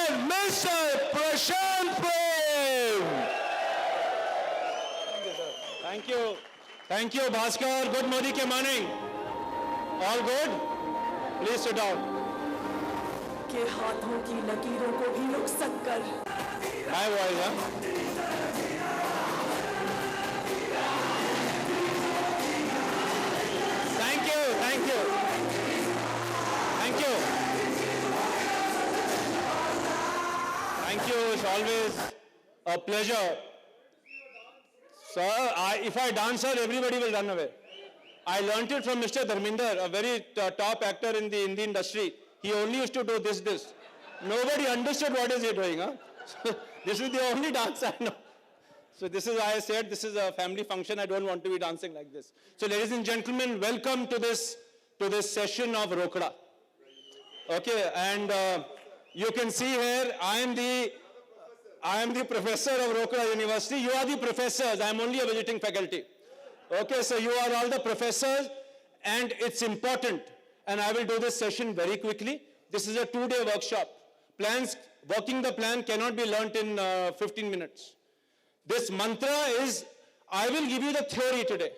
have Mr. Prashant Prem. Thank you. Thank you, Bhaskar. Good morning, morning. All good? Please sit down. के हाथों की लकीरों को भी रुखसत कर My voice, huh? Thank you. Thank you. Thank you. Thank you. It's always a pleasure. Sir, if I dance, sir, everybody will run away. I learnt it from Mr. Dharminder, a very top actor in the Indian industry. He only used to do this. Nobody understood what is he doing, huh? So, this is the only dance I know. So this is why I said this is a family function. I don't want to be dancing like this. So ladies and gentlemen, welcome to this session of Rokda. Okay, and you can see here, I am the professor of Rokda University. You are the professors. I am only a visiting faculty. Okay, so you are all the professors, and it's important. And I will do this session very quickly. This is a 2-day workshop. Working the plan cannot be learnt in 15 minutes. This mantra is, I will give you the theory today.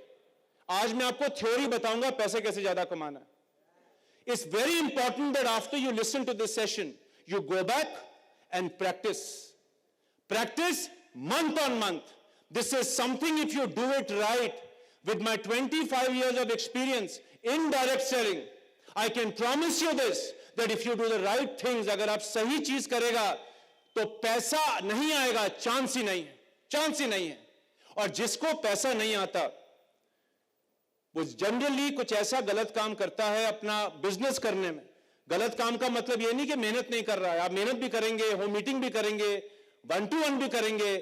आज मैं आपको theory बताऊंगा पैसे कैसे ज़्यादा कमाना है. It's very important that after you listen to this session, you go back and practice. Practice month on month. This is something, if you do it right, with my 25 years of experience in direct selling, I can promise you this, that if you do the right things, अगर आप सही चीज करेगा, तो पैसा नहीं आएगा, chance ही नहीं है. और जिसको पैसा नहीं आता, वो जनरली कुछ ऐसा गलत काम करता है अपना बिजनेस करने में. गलत काम का मतलब ये नहीं कि मेहनत नहीं कर रहा है. आप मेहनत भी करेंगे, होम मीटिंग भी करेंगे, 1-to-1 भी करेंगे,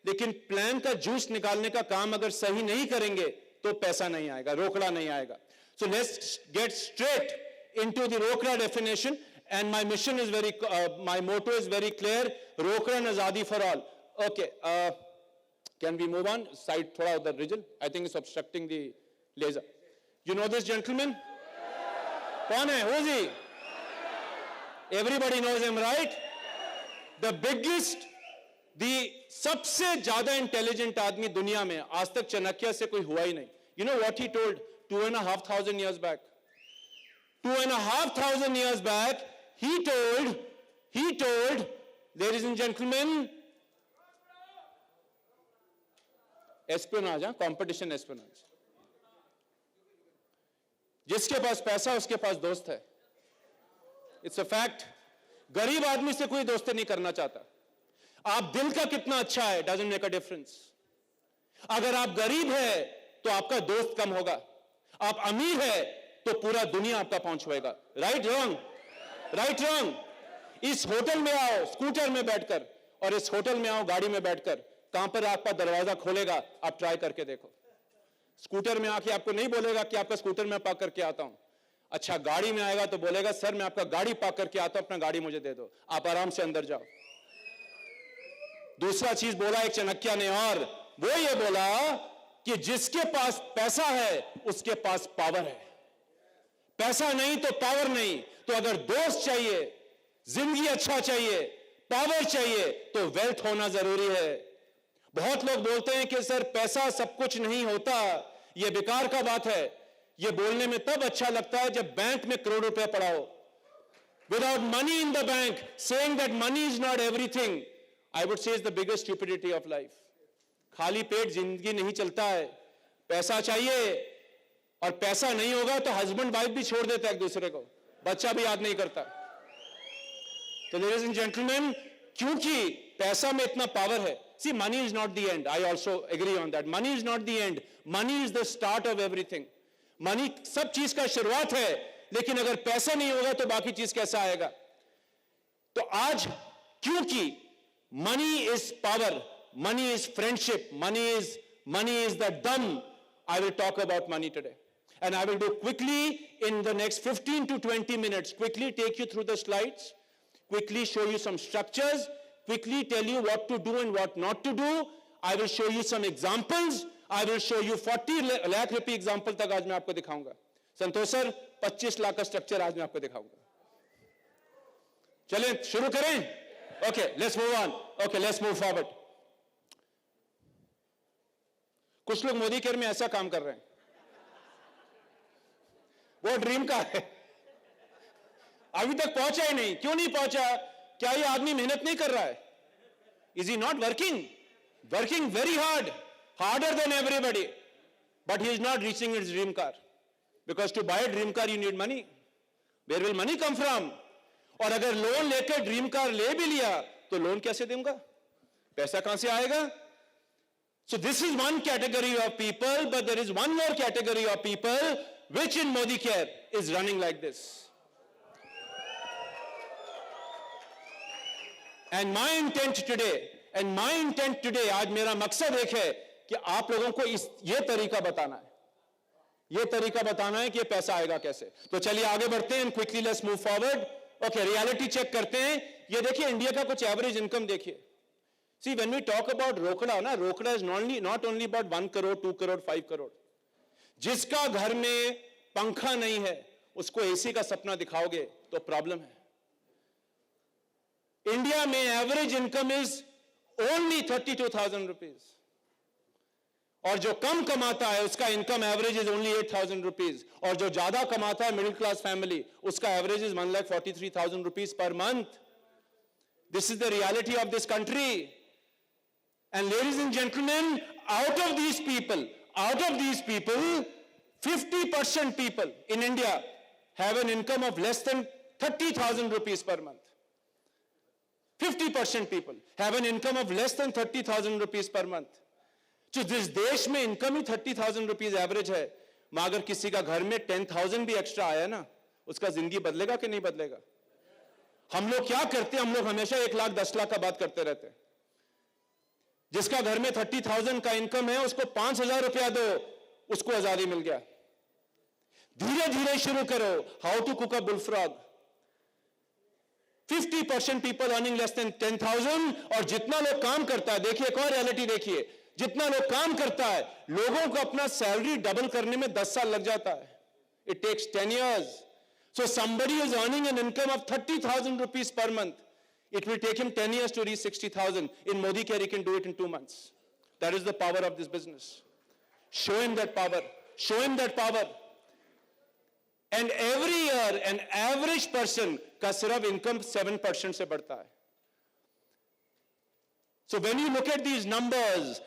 लेकिन प्लान का जूस निकालने का काम अगर सही नहीं करेंगे तो पैसा नहीं आएगा, रोकड़ा नहीं आएगा. So let's get straight into the Rokda definition, and my mission is my motto is very clear: Rokda Azadi for all. Okay, can we move on? Side thoda udhar rijal. I think it's obstructing the laser. You know this gentleman? Kaun hai? Who is he? Everybody knows him, right? The biggest, the सबसे ज्यादा intelligent आदमी दुनिया में आज तक चाणक्य से कोई हुआ ही नहीं. You know what he told 2,500 years back? 2,500 years back, he told, ladies and gentlemen, espionage, competition espionage. जिसके पास पैसा उसके पास दोस्त है. It's a fact. गरीब आदमी से कोई दोस्ती नहीं करना चाहता. आप दिल का कितना अच्छा है, doesn't make a difference. अगर आप गरीब है तो आपका दोस्त कम होगा. आप अमीर है तो पूरा दुनिया आपका पहुंचवाएगा. Right wrong? इस होटल में आओ स्कूटर में बैठकर, और इस होटल में आओ गाड़ी में बैठकर, कहां पर आपका दरवाजा खोलेगा आप ट्राई करके देखो. स्कूटर में आके आपको नहीं बोलेगा कि आपका स्कूटर में पार्क करके आता हूं. अच्छा, गाड़ी में आएगा तो बोलेगा सर मैं आपका गाड़ी पार्क करके आता हूं, अपना गाड़ी मुझे दे दो, आप आराम से अंदर जाओ. दूसरा चीज बोला एक चाणक्य ने, और वो ये बोला कि जिसके पास पैसा है उसके पास पावर है. पैसा नहीं तो पावर नहीं. तो अगर दोस्त चाहिए, जिंदगी अच्छा चाहिए, पावर चाहिए, तो वेल्थ होना जरूरी है. बहुत लोग बोलते हैं कि सर पैसा सब कुछ नहीं होता, यह बेकार का बात है. यह बोलने में तब अच्छा लगता है जब बैंक में करोड़ रुपए पड़ा हो. Without money in the bank, saying that money is not everything, I would say is the biggest stupidity of life. खाली पेट जिंदगी नहीं चलता है. पैसा चाहिए, और पैसा नहीं होगा तो हस्बैंड वाइफ भी छोड़ देता है एक दूसरे को, बच्चा भी याद नहीं करता. तो लेडीज एंड जेंटलमैन, क्योंकि पैसा में इतना पावर है. See, money is not the end. I also agree on that. Money is not the end. Money is the start of everything. Money सब चीज का शुरुआत है, लेकिन अगर पैसा नहीं होगा तो बाकी चीज कैसा आएगा. तो आज क्योंकि money is power, money is friendship, money is the dum, I will talk about money today. And I will do quickly in the next 15 to 20 minutes, quickly take you through the slides, quickly show you some structures, quickly tell you what to do and what not to do. I will show you some examples. I will show you 40 lakh rupee example तक आज मैं आपको दिखाऊंगा. संतोष sir 25 lakh का structure आज मैं आपको दिखाऊंगा. चलें शुरू करें. Okay, let's move on. Okay, let's move forward. कुछ लोग मोदी केयर में ऐसा काम कर रहे हैं, वो ड्रीम का है, अभी तक पहुंचा ही नहीं. क्यों नहीं पहुंचा? क्या ये आदमी मेहनत नहीं कर रहा है? Is he not working? Working very hard, harder than everybody, but he is not reaching his dream car. Because to buy a dream car you need money. Where will money come from? और अगर loan लेकर dream car ले भी लिया तो loan कैसे दूंगा? पैसा कहां से आएगा? So this is one category of people, but there is one more category of people which in Modi Care is running like this. And my intent today, आज मेरा मकसद एक है कि आप लोगों को ये तरीका बताना है, ये तरीका बताना है कि ये पैसा आएगा कैसे. तो चलिए आगे बढ़ते हैं. Quickly let's move forward. Okay, reality check करते हैं. ये देखिए इंडिया का कुछ एवरेज इनकम देखिए. See when we talk about रोकड़ा ना, रोकड़ा is not only about 1 crore 2 crore 5 crore. जिसका घर में पंखा नहीं है उसको एसी का सपना दिखाओगे तो प्रॉब्लम है. इंडिया में average income is only 32,000 rupees, और जो कम कमाता है उसका income average is only 8,000 rupees, और जो ज्यादा कमाता है मिडिल क्लास फैमिली उसका average is 1,43,000 rupees per month. This is the reality of this country. And ladies and gentleman, out of these people 50% people in India have an income of less than 30,000 rupees per month. 50% people have an income of less than 30,000 rupees per month. जो जिस देश में income ही 30,000 rupees average है, मगर अगर किसी का घर में 10,000 भी एक्स्ट्रा आया ना, उसका जिंदगी बदलेगा कि नहीं बदलेगा? हम लोग क्या करते हैं? हम लोग हमेशा 1 लाख 10 लाख का बात करते रहते हैं. जिसका घर में 30,000 का इनकम है उसको 5,000 रुपया दो, उसको आजादी मिल गया. धीरे धीरे शुरू करो. How to cook a bullfrog. 50% people earning less than 10,000, और जितना लोग काम करता है, देखिए एक और रियलिटी देखिए, जितना लोग काम करता है लोगों को अपना सैलरी डबल करने में 10 साल लग जाता है. It takes 10 years. So somebody is earning an income of 30,000 rupees per month. It will take him 10 years to reach 60,000. In Modi Care, he can do it in 2 months. That is the power of this business. Show him that power. Show him that power. And every year, an average person का सिर्फ income 7% से बढ़ता है. So when you look at these numbers,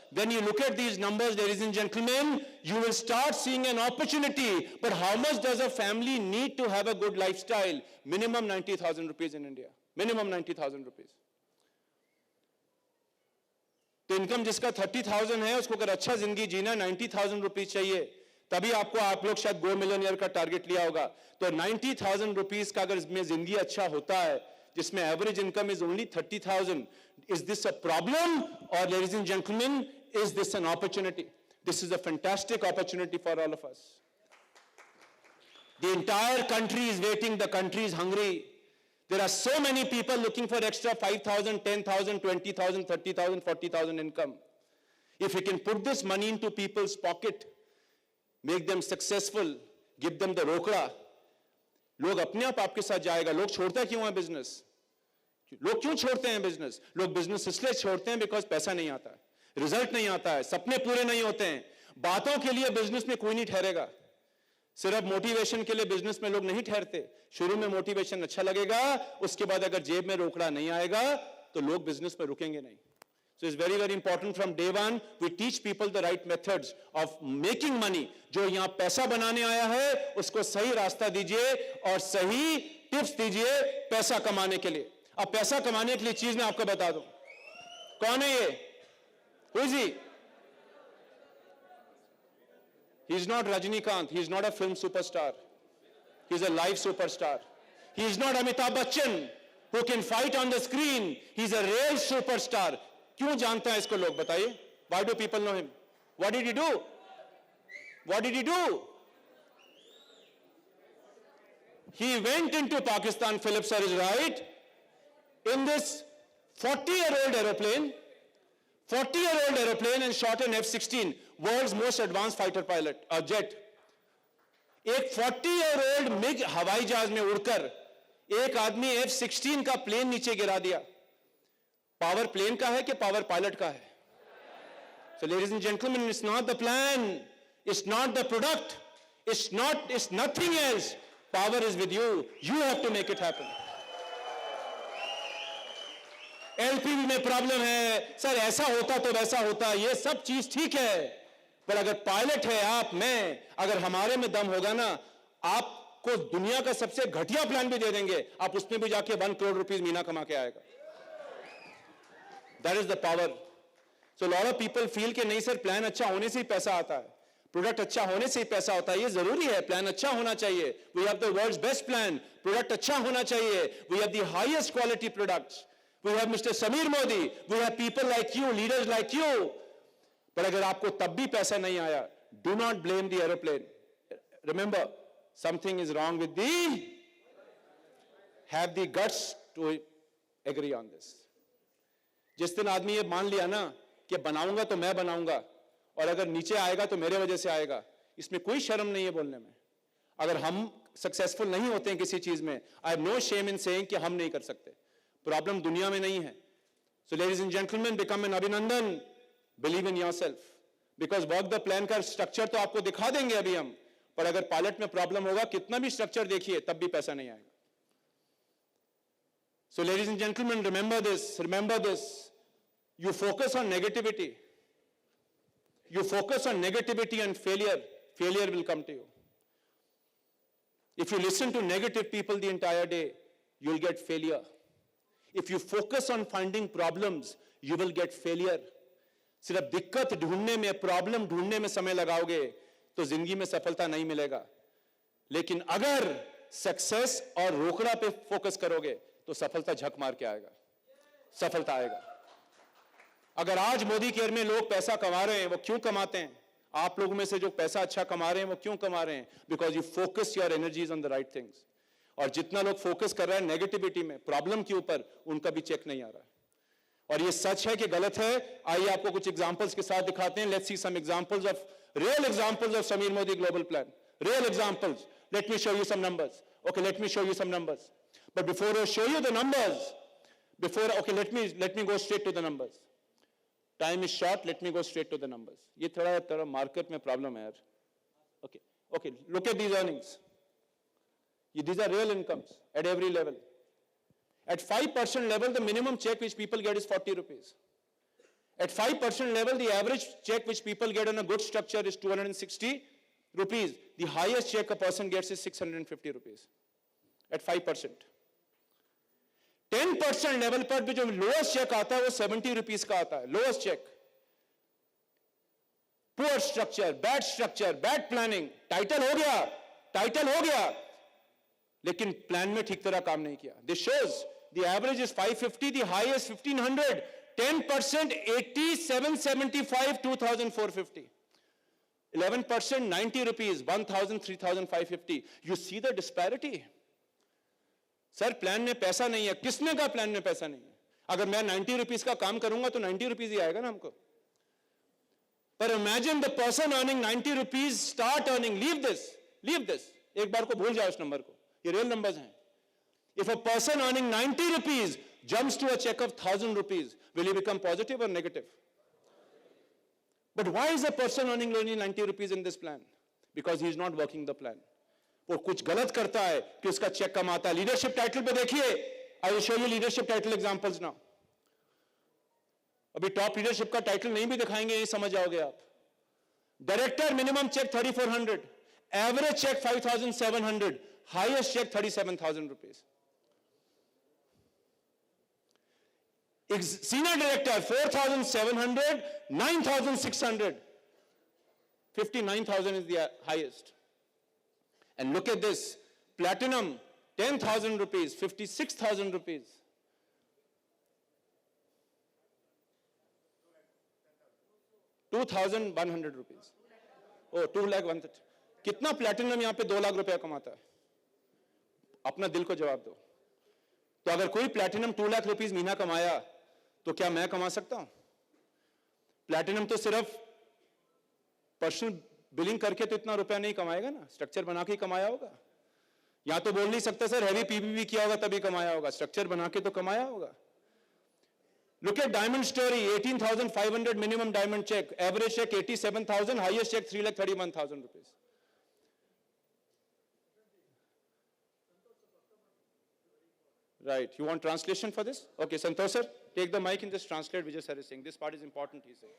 ladies and gentlemen, you will start seeing an opportunity. But how much does a family need to have a good lifestyle? Minimum 90,000 rupees in India. Minimum 90,000 rupees. तो income जिसका 30,000 है उसको अगर अच्छा जिंदगी जीना 90,000 rupees चाहिए, तभी आप लोग शायद गो मिलियनियर का टारगेट लिया होगा. तो 90,000 रुपीज का अगर इसमें जिंदगी अच्छा होता है, जिसमें average income is only 30,000, is this a problem, or ladies and gentlemen, is this an opportunity? This is a fantastic opportunity for all of us. The entire country is waiting. The country is hungry. There are so many people looking for extra 5,000, 10,000, 20,000, 30,000, 40,000 income. If we can put this money into people's pocket, make them successful, give them the रोकड़ा, लोग अपने आप आपके साथ जाएगा. लोग छोड़ता क्यों है बिजनेस? लोग क्यों छोड़ते हैं बिजनेस? लोग बिजनेस इसलिए छोड़ते हैं बिकॉज पैसा नहीं आता है, रिजल्ट नहीं आता है, सपने पूरे नहीं होते हैं. बातों के लिए बिजनेस में कोई नहीं ठहरेगा. सिर्फ मोटिवेशन के लिए बिजनेस में लोग नहीं ठहरते. शुरू में मोटिवेशन अच्छा लगेगा, उसके बाद अगर जेब में रोकड़ा नहीं आएगा तो लोग बिजनेस में रुकेंगे नहीं. So it's very, very important from day one, we teach people the right methods of making money. जो यहाँ पैसा बनाने आया है उसको सही रास्ता दीजिए और सही टिप्स दीजिए पैसा कमाने के लिए. अब पैसा कमाने के लिए चीज मैं आपको बता दूं. कौन है ये? Who is he? He is not Rajinikanth. He is not a film superstar. He is a live superstar. He is not Amitabh Bachchan who can fight on the screen. He is a real superstar. क्यों जानते हैं इसको लोग? बताइए. Why do people know him? What did he do? What did he do? He went into Pakistan, Philip sir is right, in this 40-year-old aeroplane, and shot an F-16, world's most advanced fighter pilot, a jet. एक 40-year-old MiG हवाई जहाज में उड़कर एक आदमी F-16 का plane नीचे गिरा दिया. पावर प्लेन का है कि पावर पायलट का है? So ladies and gentlemen, it's not the plan, it's not the product, it's nothing else. Power is with you. You have to make it happen. एलपीवी में प्रॉब्लम है सर, ऐसा होता तो वैसा होता, ये सब चीज ठीक है, पर अगर पायलट है आप, मैं, अगर हमारे में दम होगा ना, आपको दुनिया का सबसे घटिया प्लान भी दे देंगे, आप उसमें भी जाके 1 करोड़ रुपीस महीना कमा के आएगा. That is the power. So lot of people feel कि नहीं सर, प्लान अच्छा होने से ही पैसा आता है, प्रोडक्ट अच्छा होने से ही पैसा होता है. ये जरूरी है, प्लान अच्छा होना चाहिए. We have the world's best plan, product अच्छा होना चाहिए. We have the highest quality products. We have Mr. Sameer Modi. We have people like you, leaders like you. पर अगर आपको तब भी पैसा नहीं आया, do not blame the aeroplane. Remember, something is wrong with the. Have the guts to agree on this. जिस दिन आदमी ये मान लिया ना कि बनाऊंगा तो मैं बनाऊंगा, और अगर नीचे आएगा तो मेरे वजह से आएगा, इसमें कोई शर्म नहीं है बोलने में. अगर हम सक्सेसफुल नहीं होते हैं किसी चीज में, I have no shame in saying कि हम नहीं कर सकते. प्रॉब्लम दुनिया में नहीं है. So ladies and gentleman, become an Abhinandan, believe in yourself, because work the plan का स्ट्रक्चर तो आपको दिखा देंगे अभी हम, पर अगर पायलट में प्रॉब्लम होगा, कितना भी स्ट्रक्चर देखिए तब भी पैसा नहीं आएगा. So ladies and gentleman, remember this, you focus on negativity, and failure will come to you. If you listen to negative people the entire day, you will get failure. If you focus on finding problems, you will get failure. सिर्फ दिक्कत ढूंढने में, problem ढूंढने में समय लगाओगे तो जिंदगी में सफलता नहीं मिलेगा. लेकिन अगर सक्सेस और रोकड़ा पे फोकस करोगे तो सफलता झक मार के आएगा, सफलता आएगा. अगर आज मोदी केयर में लोग पैसा कमा रहे हैं, वो क्यों कमाते हैं? आप लोगों में से जो पैसा अच्छा कमा रहे हैं, वो क्यों कमा रहे हैं? Because you focus your energies on the right things. और जितना लोग फोकस कर रहे हैं नेगेटिविटी में, प्रॉब्लम के ऊपर, उनका भी चेक नहीं आ रहा है. और ये सच है कि गलत है? आइए आपको कुछ एग्जांपल्स के साथ दिखाते हैं. Let's see some examples of, real examples of Sameer Modi global plan. Real examples. Let me show you some numbers. Okay, let me show you some numbers. But before I show you the numbers, let me go straight to the numbers. Time is short, let me go straight to the numbers. ये थोड़ा market में problem है यार. Okay, look at these earnings. These are real incomes at every level. At 5% level, the minimum check which people get is 40 rupees. At 5% level, the average check which people get on a good structure is 260 rupees. The highest check a person gets is 650 rupees. At 5%. 10% level पर भी जो lowest check आता है वो 70 rupees का आता है. Lowest check. Poor structure, bad planning. Title हो गया. लेकिन प्लान में ठीक तरह काम नहीं किया. This shows the average is 550, the highest 1500, 10% 80, 775, 2450, 11% 90 rupees, 1000, 3550. You see the disparity. Sir plan में पैसा नहीं है. किसने कहा प्लान में पैसा नहीं है? अगर मैं 90 रुपीज का काम करूंगा तो 90 रुपीज ही आएगा ना हमको. पर imagine the person earning 90 rupees start earning, leave this, एक बार को भूल जाओ इस नंबर को. ये रियल नंबर्स हैं. If a person earning 90 rupees jumps to a check of 1000 rupees, will he become positive or negative? But why is a person earning only 90 rupees in this plan? Because he is not working the plan. वो कुछ गलत करता है कि उसका check कम आता है. Leadership title पे देखिए. I will show you leadership title examples now. अभी टॉप लीडरशिप का टाइटल नहीं भी दिखाएंगे, ये समझ जाओगे आप. Director minimum check 3400, average check 5700, highest check 37,000 rupees. Senior director 4,700, 9,600, 59,000 is the highest. And look at this, platinum 10,000 rupees, 56,000 rupees. 2,100 rupees. Oh, 2 lakh 130. कितना प्लैटिनम यहां पे 2 लाख रुपया कमाता है? अपना दिल को जवाब दो. तो अगर कोई प्लैटिनम 2 लाख रुपीस महीना कमाया तो क्या मैं कमा सकता हूं? प्लैटिनम तो सिर्फ पर्सनल बिलिंग करके तो इतना रुपया नहीं कमाएगा ना, स्ट्रक्चर बना के कमाया होगा. या तो बोल नहीं सकता सर हैवी पीपीपी किया होगा तभी कमाया होगा, स्ट्रक्चर बना के तो कमाया होगा. Look at Diamond Story, 18,500 minimum diamond check, average check 87,000, highest check 3,31,000 rupees. Right, you want translation for this? Okay, Santosh sir, take the mic and just translate Vijay sir is saying. This part is important, he said.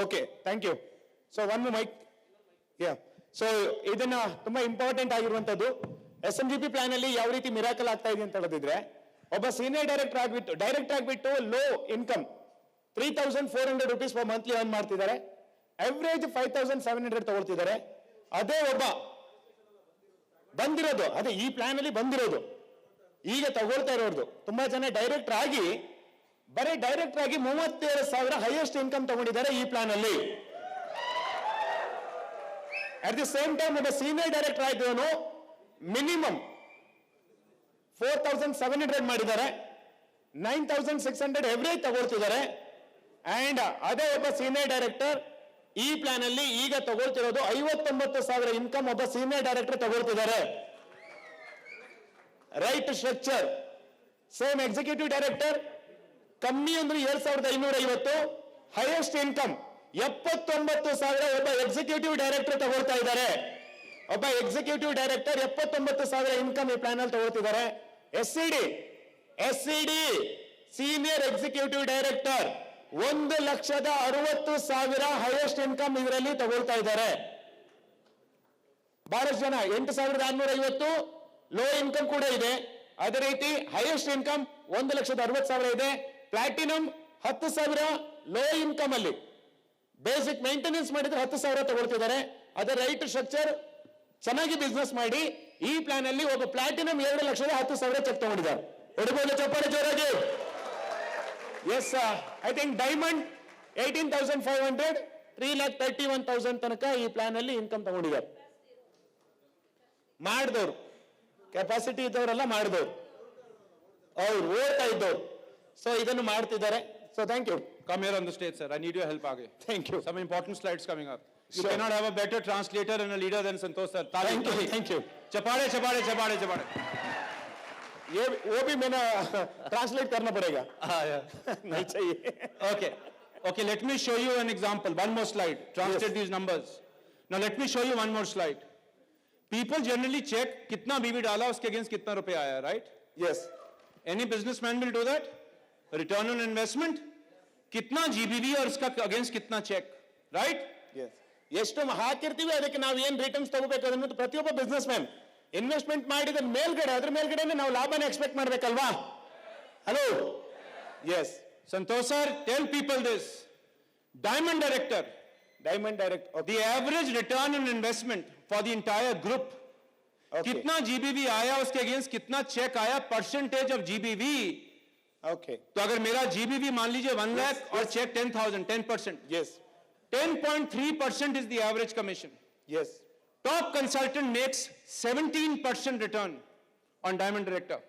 Okay thank you. So one mic yeah so ಇದನ್ನ ತುಂಬಾ important ಆಗಿರುವಂತದ್ದು SMGP plan ಅಲ್ಲಿ ಯಾವ ರೀತಿ miracle ಆಗ್ತಾ ಇದೆ ಅಂತ ಹೇಳಿದ್ರೆ, ಒಬ್ಬ ಸೀನಿಯರ್ ಡೈರೆಕ್ಟ್ ಆಗ್ಬಿಟ್ಟು low income 3,400 rupees per monthly earn ಮಾಡ್ತಿದ್ದಾರೆ, ಅವರೇಜ್ 5,700 ತಗೊಳ್ತಿದ್ದಾರೆ. ಅದೇ ಒಬ್ಬ ಬಂದಿರೋದು, ಅದೇ ಈ ಪ್ಲಾನ್ ಅಲ್ಲಿ ಬಂದಿರೋದು, ಈಗ ತಗೊಳ್ತಾ ಇರೋದು ತುಂಬಾ ಜನ ಡೈರೆಕ್ಟರ್ ಆಗಿ 37,000 ಹೈಯೆಸ್ಟ್ ಇನ್ಕಮ್ ತಗೊಂಡಿದ್ದಾರೆ ಈ ಪ್ಲಾನ್ ಅಲ್ಲಿ. ಅಟ್ ದಿ ಸೇಮ್ ಟೈಮ್ ಒಬ್ಬ ಸೀನಿಯರ್ ಡೈರೆಕ್ಟರ್ ಆಗಿರೋನು ಮಿನಿಮಮ್ 4,700 ಮಾಡಿದ್ದಾರೆ, 9,600 ಎವರೇಜ್ ತಗೊಳ್ತಿದ್ದಾರೆ. ಅಂಡ್ ಅದೇ ಒಬ್ಬ ಸೀನಿಯರ್ ಡೈರೆಕ್ಟರ್ ಈ ಪ್ಲಾನ್ ಅಲ್ಲಿ ಈಗ ತಗೊಳ್ತಿರೋದು 59,000 ಇನ್ಕಮ್ ಒಬ್ಬ ಸೀನಿಯರ್ ಡೈರೆಕ್ಟರ್ ತಗೊಳ್ತಿದ್ದಾರೆ. Right structure same executive director ಕಮ್ಮಿ ಅಂದ್ರೆ 7,550, ಹೈಯೆಸ್ಟ್ ಇನ್ಕಮ್ 79,000 ಒಬ್ಬ ಎಕ್ಸಿಕ್ಯೂಟಿವ್ ಡೈರೆಕ್ಟರ್ ತಗೊಳ್ತಾ ಇದ್ದಾರೆ. ಒಬ್ಬ ಎಕ್ಸಿಕ್ಯೂಟಿವ್ ಡೈರೆಕ್ಟರ್ 79,000 ಇನ್ಕಮ್ ಈ ಪ್ಲಾನ್ ಅಲ್ಲಿ ತಗೊಳ್ತಿದ್ದಾರೆ. SCD senior executive director 1,60,000 highest income ಇದರಲ್ಲಿ ತಗೊಳ್ತಾ ಇದ್ದಾರೆ. ಬಹಳಷ್ಟು ಜನ 8,650 ಲೋ ಇನ್ಕಮ್ ಕೂಡ ಇದೆ. ಅದೇ ರೀತಿ ಹೈಯೆಸ್ಟ್ ಇನ್ಕಮ್ 1,60,000 ಇದೆ. ಪ್ಲಾಟಿನಂ 10,000 ಲೋ ಇನ್ಕಮ್ ಅಲ್ಲಿ ಬೇಸಿಕ್ ಮೇಂಟೆನೆನ್ಸ್ ಮಾಡಿದ್ರೆ 10,000 ತಗೊಳ್ತಿದ್ದಾರೆ. ಅದೇ ರೈಟ್ ಸ್ಟ್ರಕ್ಚರ್ ಚೆನ್ನಾಗಿ ಬಿಸ್ನೆಸ್ ಮಾಡಿ ಈ ಪ್ಲಾನ್ ಅಲ್ಲಿ ಒಬ್ಬ ಪ್ಲಾಟಿನಂ 2,10,000 ಚೆಕ್ ತಗೊಂಡಿದ್ದಾರೆ. ಹೊಡಬಹುದು ಚಪ್ಪಾಳೆ ಜೋರಾಗಿ. ಎಸ್, ಐ ಥಿಂಕ್ ಡೈಮಂಡ್ 18,500, 3,31,000 ತನಕ ಈ ಪ್ಲಾನ್ ಅಲ್ಲಿ ಇನ್ಕಮ್ ತಗೊಂಡಿದ್ದಾರೆ. ಮಾಡಿದವರು ಕೆಪಾಸಿಟಿ ಇದ್ದವರೆಲ್ಲ ಮಾಡಿದವರು, ಅವ್ರು ಓಡ್ತಾ ಇದ್ದವ್ರು. ಸೊ ಇದನ್ನು ಮಾಡ್ತಿದ್ದಾರೆ. So thank you. Come here on the stage, sir. I need your help. Aage. Thank you. Some important slides coming up. You Sure. cannot have a better translator and a leader than Santosh sir. Taali. Thank you. Thank you. Chapade, chapade, chapade, chapade. ये वो भी मैंने translate करना पड़ेगा. नहीं चाहिए. Okay. Okay, let me show you an example. One more slide. Translate these numbers. Now let me show you one more slide. People generally check kitna BB डाला उसके against कितना रुपए आया, right? Yes. Any businessman will do that. Return on investment, कितना GBV और उसका against कितना check, right? Yes. ಎಷ್ಟು ಹಾಕಿರ್ತೀವಿ ಅದಕ್ಕೆ ನಾವು ಏನ್ ರಿಟರ್ನ್ಸ್ ತಗೋಬೇಕು ಅನ್ನೋದು ಪ್ರತಿಯೊಬ್ಬ ಬಿಸ್ನೆಸ್ ಮ್ಯಾನ್ ಇನ್ವೆಸ್ಟ್ಮೆಂಟ್ ಮಾಡಿದ ಮೇಲ್ಗಡೆ ಅದ್ರ ಮೇಲ್ಗಡೆ ನಾವು ಲಾಭನ ಎಕ್ಸ್ಪೆಕ್ಟ್ ಮಾಡ್ಬೇಕಲ್ವಾ? Hello. Yes. Santosh sir, tell people this. Diamond director, the average return on investment for the entire group, कितना GBV आया उसके अगेंस्ट कितना चेक आया, परसेंटेज ऑफ GBV. ओके. तो अगर मेरा GBV मान लीजिए 1 lakh और check 10,000, 10%. Yes. 10.3% is the average commission. Yes. Top consultant makes 17% return on Diamond Director.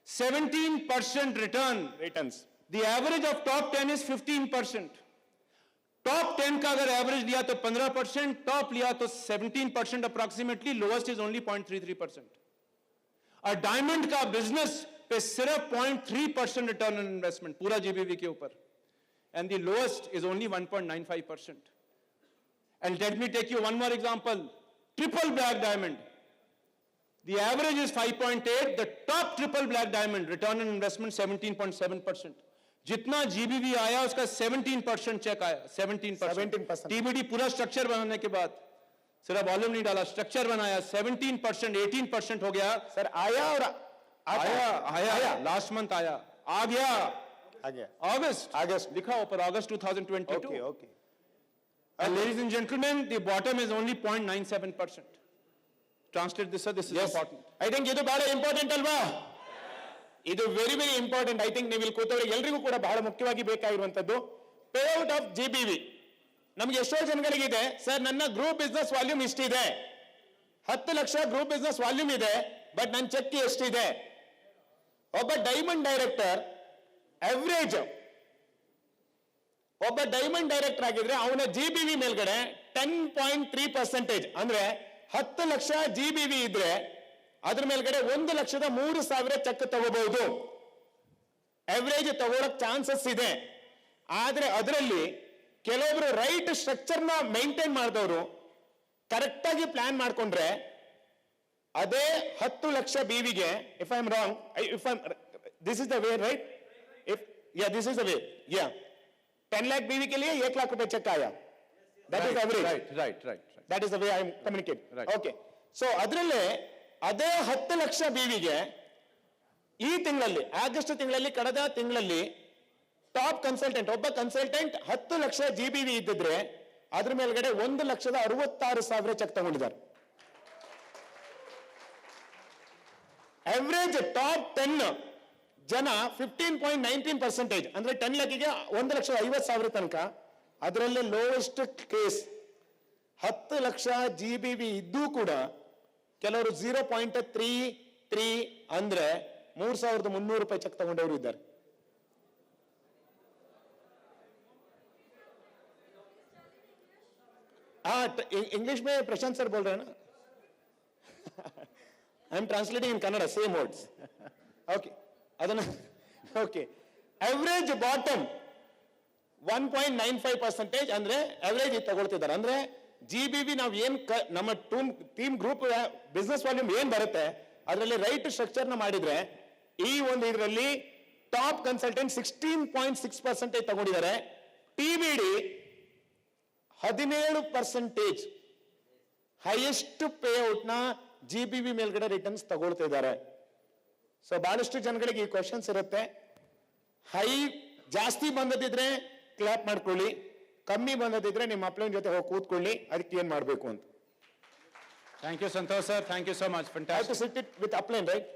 17% return. Returns. The average of top 10 is 15%. Top 10 का अगर average लिया तो 15%, top लिया तो 17% approximately, lowest is only 0.33%. A diamond का business पे सिर्फ 0.3% return on investment पूरा GBV के ऊपर. And the lowest is only 1.95%. And let me take you one more example. Triple black diamond. The average is 5.8. The top triple black diamond return on investment 17.7%. जितना GBV आया उसका 17% check आया. 17%. TBD पूरा structure बनाने के बाद सिर्फ volume नहीं डाला, स्ट्रक्चर बनाया, 17%, 18% हो गया. सर आया और आया लास्ट मंथ आया, आ गया अगस्त लिखा ऊपर, अगस्त 2022. Okay. And ladies and gentlemen, the bottom is only 0.97%. Translate this, sir. This is important. I think ಇದು ಬಹಳ ಇಂಪಾರ್ಟೆಂಟ್ ಅಲ್ವಾ? ಇದು ವೆರಿ ಇಂಪಾರ್ಟೆಂಟ್. ಐ ಥಿಂಕ್ ನೀವು ಇಲ್ಲಿ ಕೂತವ್ರಿಗೆ ಎಲ್ರಿಗೂ ಕೂಡ ಬಹಳ ಮುಖ್ಯವಾಗಿ ಬೇಕಾಗಿರುವಂತದ್ದು ಪೇಔಟ್ ಆಫ್ GBV. ನಮ್ಗೆ ಎಷ್ಟೋ ಜನಗಳಿಗಿದೆ, ಸರ್ ನನ್ನ ಗ್ರೂಪ್ ಬಿಸ್ನೆಸ್ ವಾಲ್ಯೂಮ್ ಇಷ್ಟಿದೆ, 10 ಲಕ್ಷ ಗ್ರೂಪ್ ಬಿಸ್ನೆಸ್ ವಾಲ್ಯೂಮ್ ಇದೆ, ಬಟ್ ನನ್ನ ಚೆಕ್ ಎಷ್ಟಿದೆ? ಒಬ್ಬ ಡೈಮಂಡ್ ಡೈರೆಕ್ಟರ್ ಅವರೇಜ್ ಒಬ್ಬ ಡೈಮಂಡ್ ಡೈರೆಕ್ಟರ್ ಆಗಿದ್ರೆ ಅವನ GBV ಮೇಲ್ಗಡೆ 10.3% ಅಂದ್ರೆ 10 ಲಕ್ಷ GBV ಇದ್ರೆ ಅದ್ರ ಮೇಲ್ಗಡೆ 1,03,000 ಚೆಕ್ ತಗೋಬಹುದು. ಅವರೇಜ್ ತಗೊಳಕ್ ಚಾನ್ಸಸ್ ಇದೆ. ಆದ್ರೆ ಅದರಲ್ಲಿ ಕೆಲವೊಬ್ರು ರೈಟ್ ಸ್ಟ್ರಕ್ಚರ್ನ ಮೇಂಟೈನ್ ಮಾಡಿದವರು ಕರೆಕ್ಟ್ ಆಗಿ ಪ್ಲಾನ್ ಮಾಡ್ಕೊಂಡ್ರೆ ಅದೇ 10 ಲಕ್ಷ BVಗೆ, if I am wrong, this is the way right, this is the way, 10 lakh BV के लिए 1 लाख रुपए चेक आया. That is average. Right. That is the way I am communicating. Right. Okay. So ಅದರಲ್ಲೇ ಅದೇ 10 ಲಕ್ಷ BVಗೆ ಈ ತಿಂಗಳಲ್ಲಿ, ಆಗಸ್ಟ್ ತಿಂಗಳಲ್ಲಿ, ಕಳೆದ ತಿಂಗಳಲ್ಲಿ ಟಾಪ್ ಕನ್ಸಲ್ಟೆಂಟ್, ಒಬ್ಬ ಕನ್ಸಲ್ಟೆಂಟ್ 10 ಲಕ್ಷ GBV ಇದ್ದಿದ್ರೆ ಅದ್ರ ಮೇಲ್ಗಡೆ 1,66,000 ಚೆಕ್ ತಗೊಂಡಿದ್ದಾರೆ. ಅವರೇಜ್ ಟಾಪ್ 10 ಜನ 15.19% ಅಂದ್ರೆ 10 ಲಕ್ಷಕ್ಕೆ 1,50,000 ತನಕ. ಅದರಲ್ಲಿ ಲೋಯೆಸ್ಟ್ ಕೇಸ್ 10 ಲಕ್ಷ GBV ಇದ್ದೂ ಕೂಡ ಕೆಲವರು 0.33 ಅಂದ್ರೆ 3,300 ರೂಪಾಯಿ ಚೆಕ್ ತಗೊಂಡವರು ಇದ್ದಾರೆ. इंग्लिश में प्रशांत सर बोल रहे हैं ना. I am translating in Kannada same words. Okay ಅದನ್ನ ಓಕೆ. ಅವರೇಜ್ ಬಾಟಮ್ 1.95% ಅಂದ್ರೆ ಅವರೇಜ್ ತಗೊಳ್ತಿದ್ದಾರೆ. ಅಂದ್ರೆ GBV ನಾವು ಏನ್ ನಮ್ಮ ಟೀಮ್ ಗ್ರೂಪ್ ಬಿಸ್ನೆಸ್ ವಾಲ್ಯೂಮ್ ಏನ್ ಬರುತ್ತೆ ಅದರಲ್ಲಿ ರೈಟ್ ಸ್ಟ್ರಕ್ಚರ್ ನ ಮಾಡಿದ್ರೆ ಈ ಒಂದು ಇದರಲ್ಲಿ ಟಾಪ್ ಕನ್ಸಲ್ಟೆಂಟ್ 16.6% ತಗೊಂಡಿದ್ದಾರೆ. TBD 17% ಹೈಯೆಸ್ಟ್ ಪೇಔಟ್ ನ GBV ಮೇಲ್ಗಡೆ ರಿಟರ್ನ್ಸ್ ತಗೊಳ್ತಾ ಇದ್ದಾರೆ. ಸೊ ಬಹಳಷ್ಟು ಜನಗಳಿಗೆ ಈ ಕ್ವಶನ್ಸ್ ಇರುತ್ತೆ. ಹೈ ಜಾಸ್ತಿ ಬಂದದಿದ್ರೆ ಕ್ಲಾಪ್ ಮಾಡ್ಕೊಳ್ಳಿ, ಕಮ್ಮಿ ಬಂದದಿದ್ರೆ ನಿಮ್ಮ ಅಪ್ಲೈನ್ ಜೊತೆ ಹೋಗಿ ಕೂತ್ಕೊಳ್ಳಿ, ಅದಕ್ಕೆ ಏನ್ ಮಾಡಬೇಕು ಅಂತ. Thank you, Santosh sir. Thank you so much. Have to Fantastic. sit it with upline, right?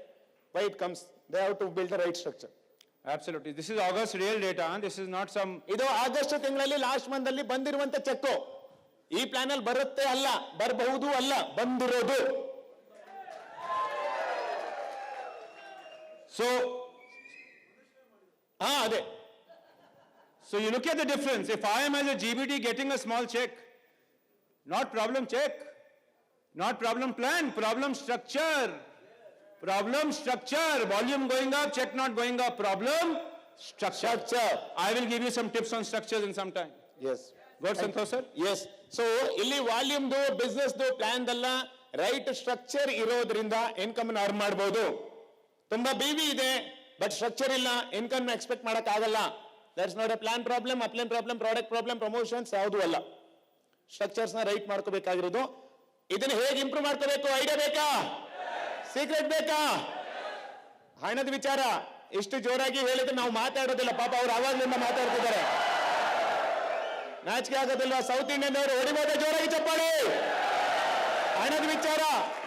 Why it comes? They have to build the right structure. Absolutely. This is August real data. This is not some. ಇದು August ತಿಂಗಳಲ್ಲಿ last month ಅಲ್ಲಿ ಬಂದಿರುವಂತ check. ಈ plan ಅಲ್ಲಿ ಬರುತ್ತೆ ಅಲ್ಲ, ಬರಬಹುದು ಅಲ್ಲ, ಬಂದಿರೋದು. So, ಅದೇ. so you look at the difference. If I am as a GBD getting a small check, not problem check, not problem plan, problem structure. Problem structure. Volume going up, check not going up. Problem structure. I will give you some tips on structures in some time. Yes. Good, Santosh sir? Yes. So ಇಲ್ಲಿ ವಾಲ್ಯೂಮ್ದು ಬಿಸ್ನೆಸ್ದು plan ಅಲ್ಲ, right structure ಇರೋದ್ರಿಂದ income earn ಮಾಡಬಹುದು. ತುಂಬಾ BV ಇದೆ but structure ಇಲ್ಲ, income expect ಮಾಡಕ್ ಆಗಲ್ಲ. That's not a plan problem, upline problem, product problem, promotions ಯಾವುದು ಅಲ್ಲ. ಸ್ಟ್ರಕ್ಚರ್ಸ್ ನ ರೈಟ್ ಮಾಡ್ಕೋಬೇಕಾಗಿರೋದು. ಇದನ್ನ ಹೇಗೆ ಇಂಪ್ರೂವ್ ಮಾಡ್ಕೋಬೇಕು ಐಡಿಯಾ ಬೇಕಾ, ಸೀಕ್ರೆಟ್ ಬೇಕಾ? ಹಣದ ವಿಚಾರ ಇಷ್ಟು ಜೋರಾಗಿ ಹೇಳಿದ್ರೆ ನಾವು ಮಾತಾಡೋದಿಲ್ಲ. ಪಾಪ ಅವ್ರು ಆವಾಗ್ಲಿಂದ ಮಾತಾಡ್ತಿದ್ದಾರೆ, ನಾಚಿಕೆ ಆಗೋದಿಲ್ಲ. ಸೌತ್ ಇಂಡಿಯನ್ ಅವರು ಹೊಡಿಬೋದ ಜೋರಾಗಿ ಚಪ್ಪಾಳಿ. ಹಣದ ವಿಚಾರ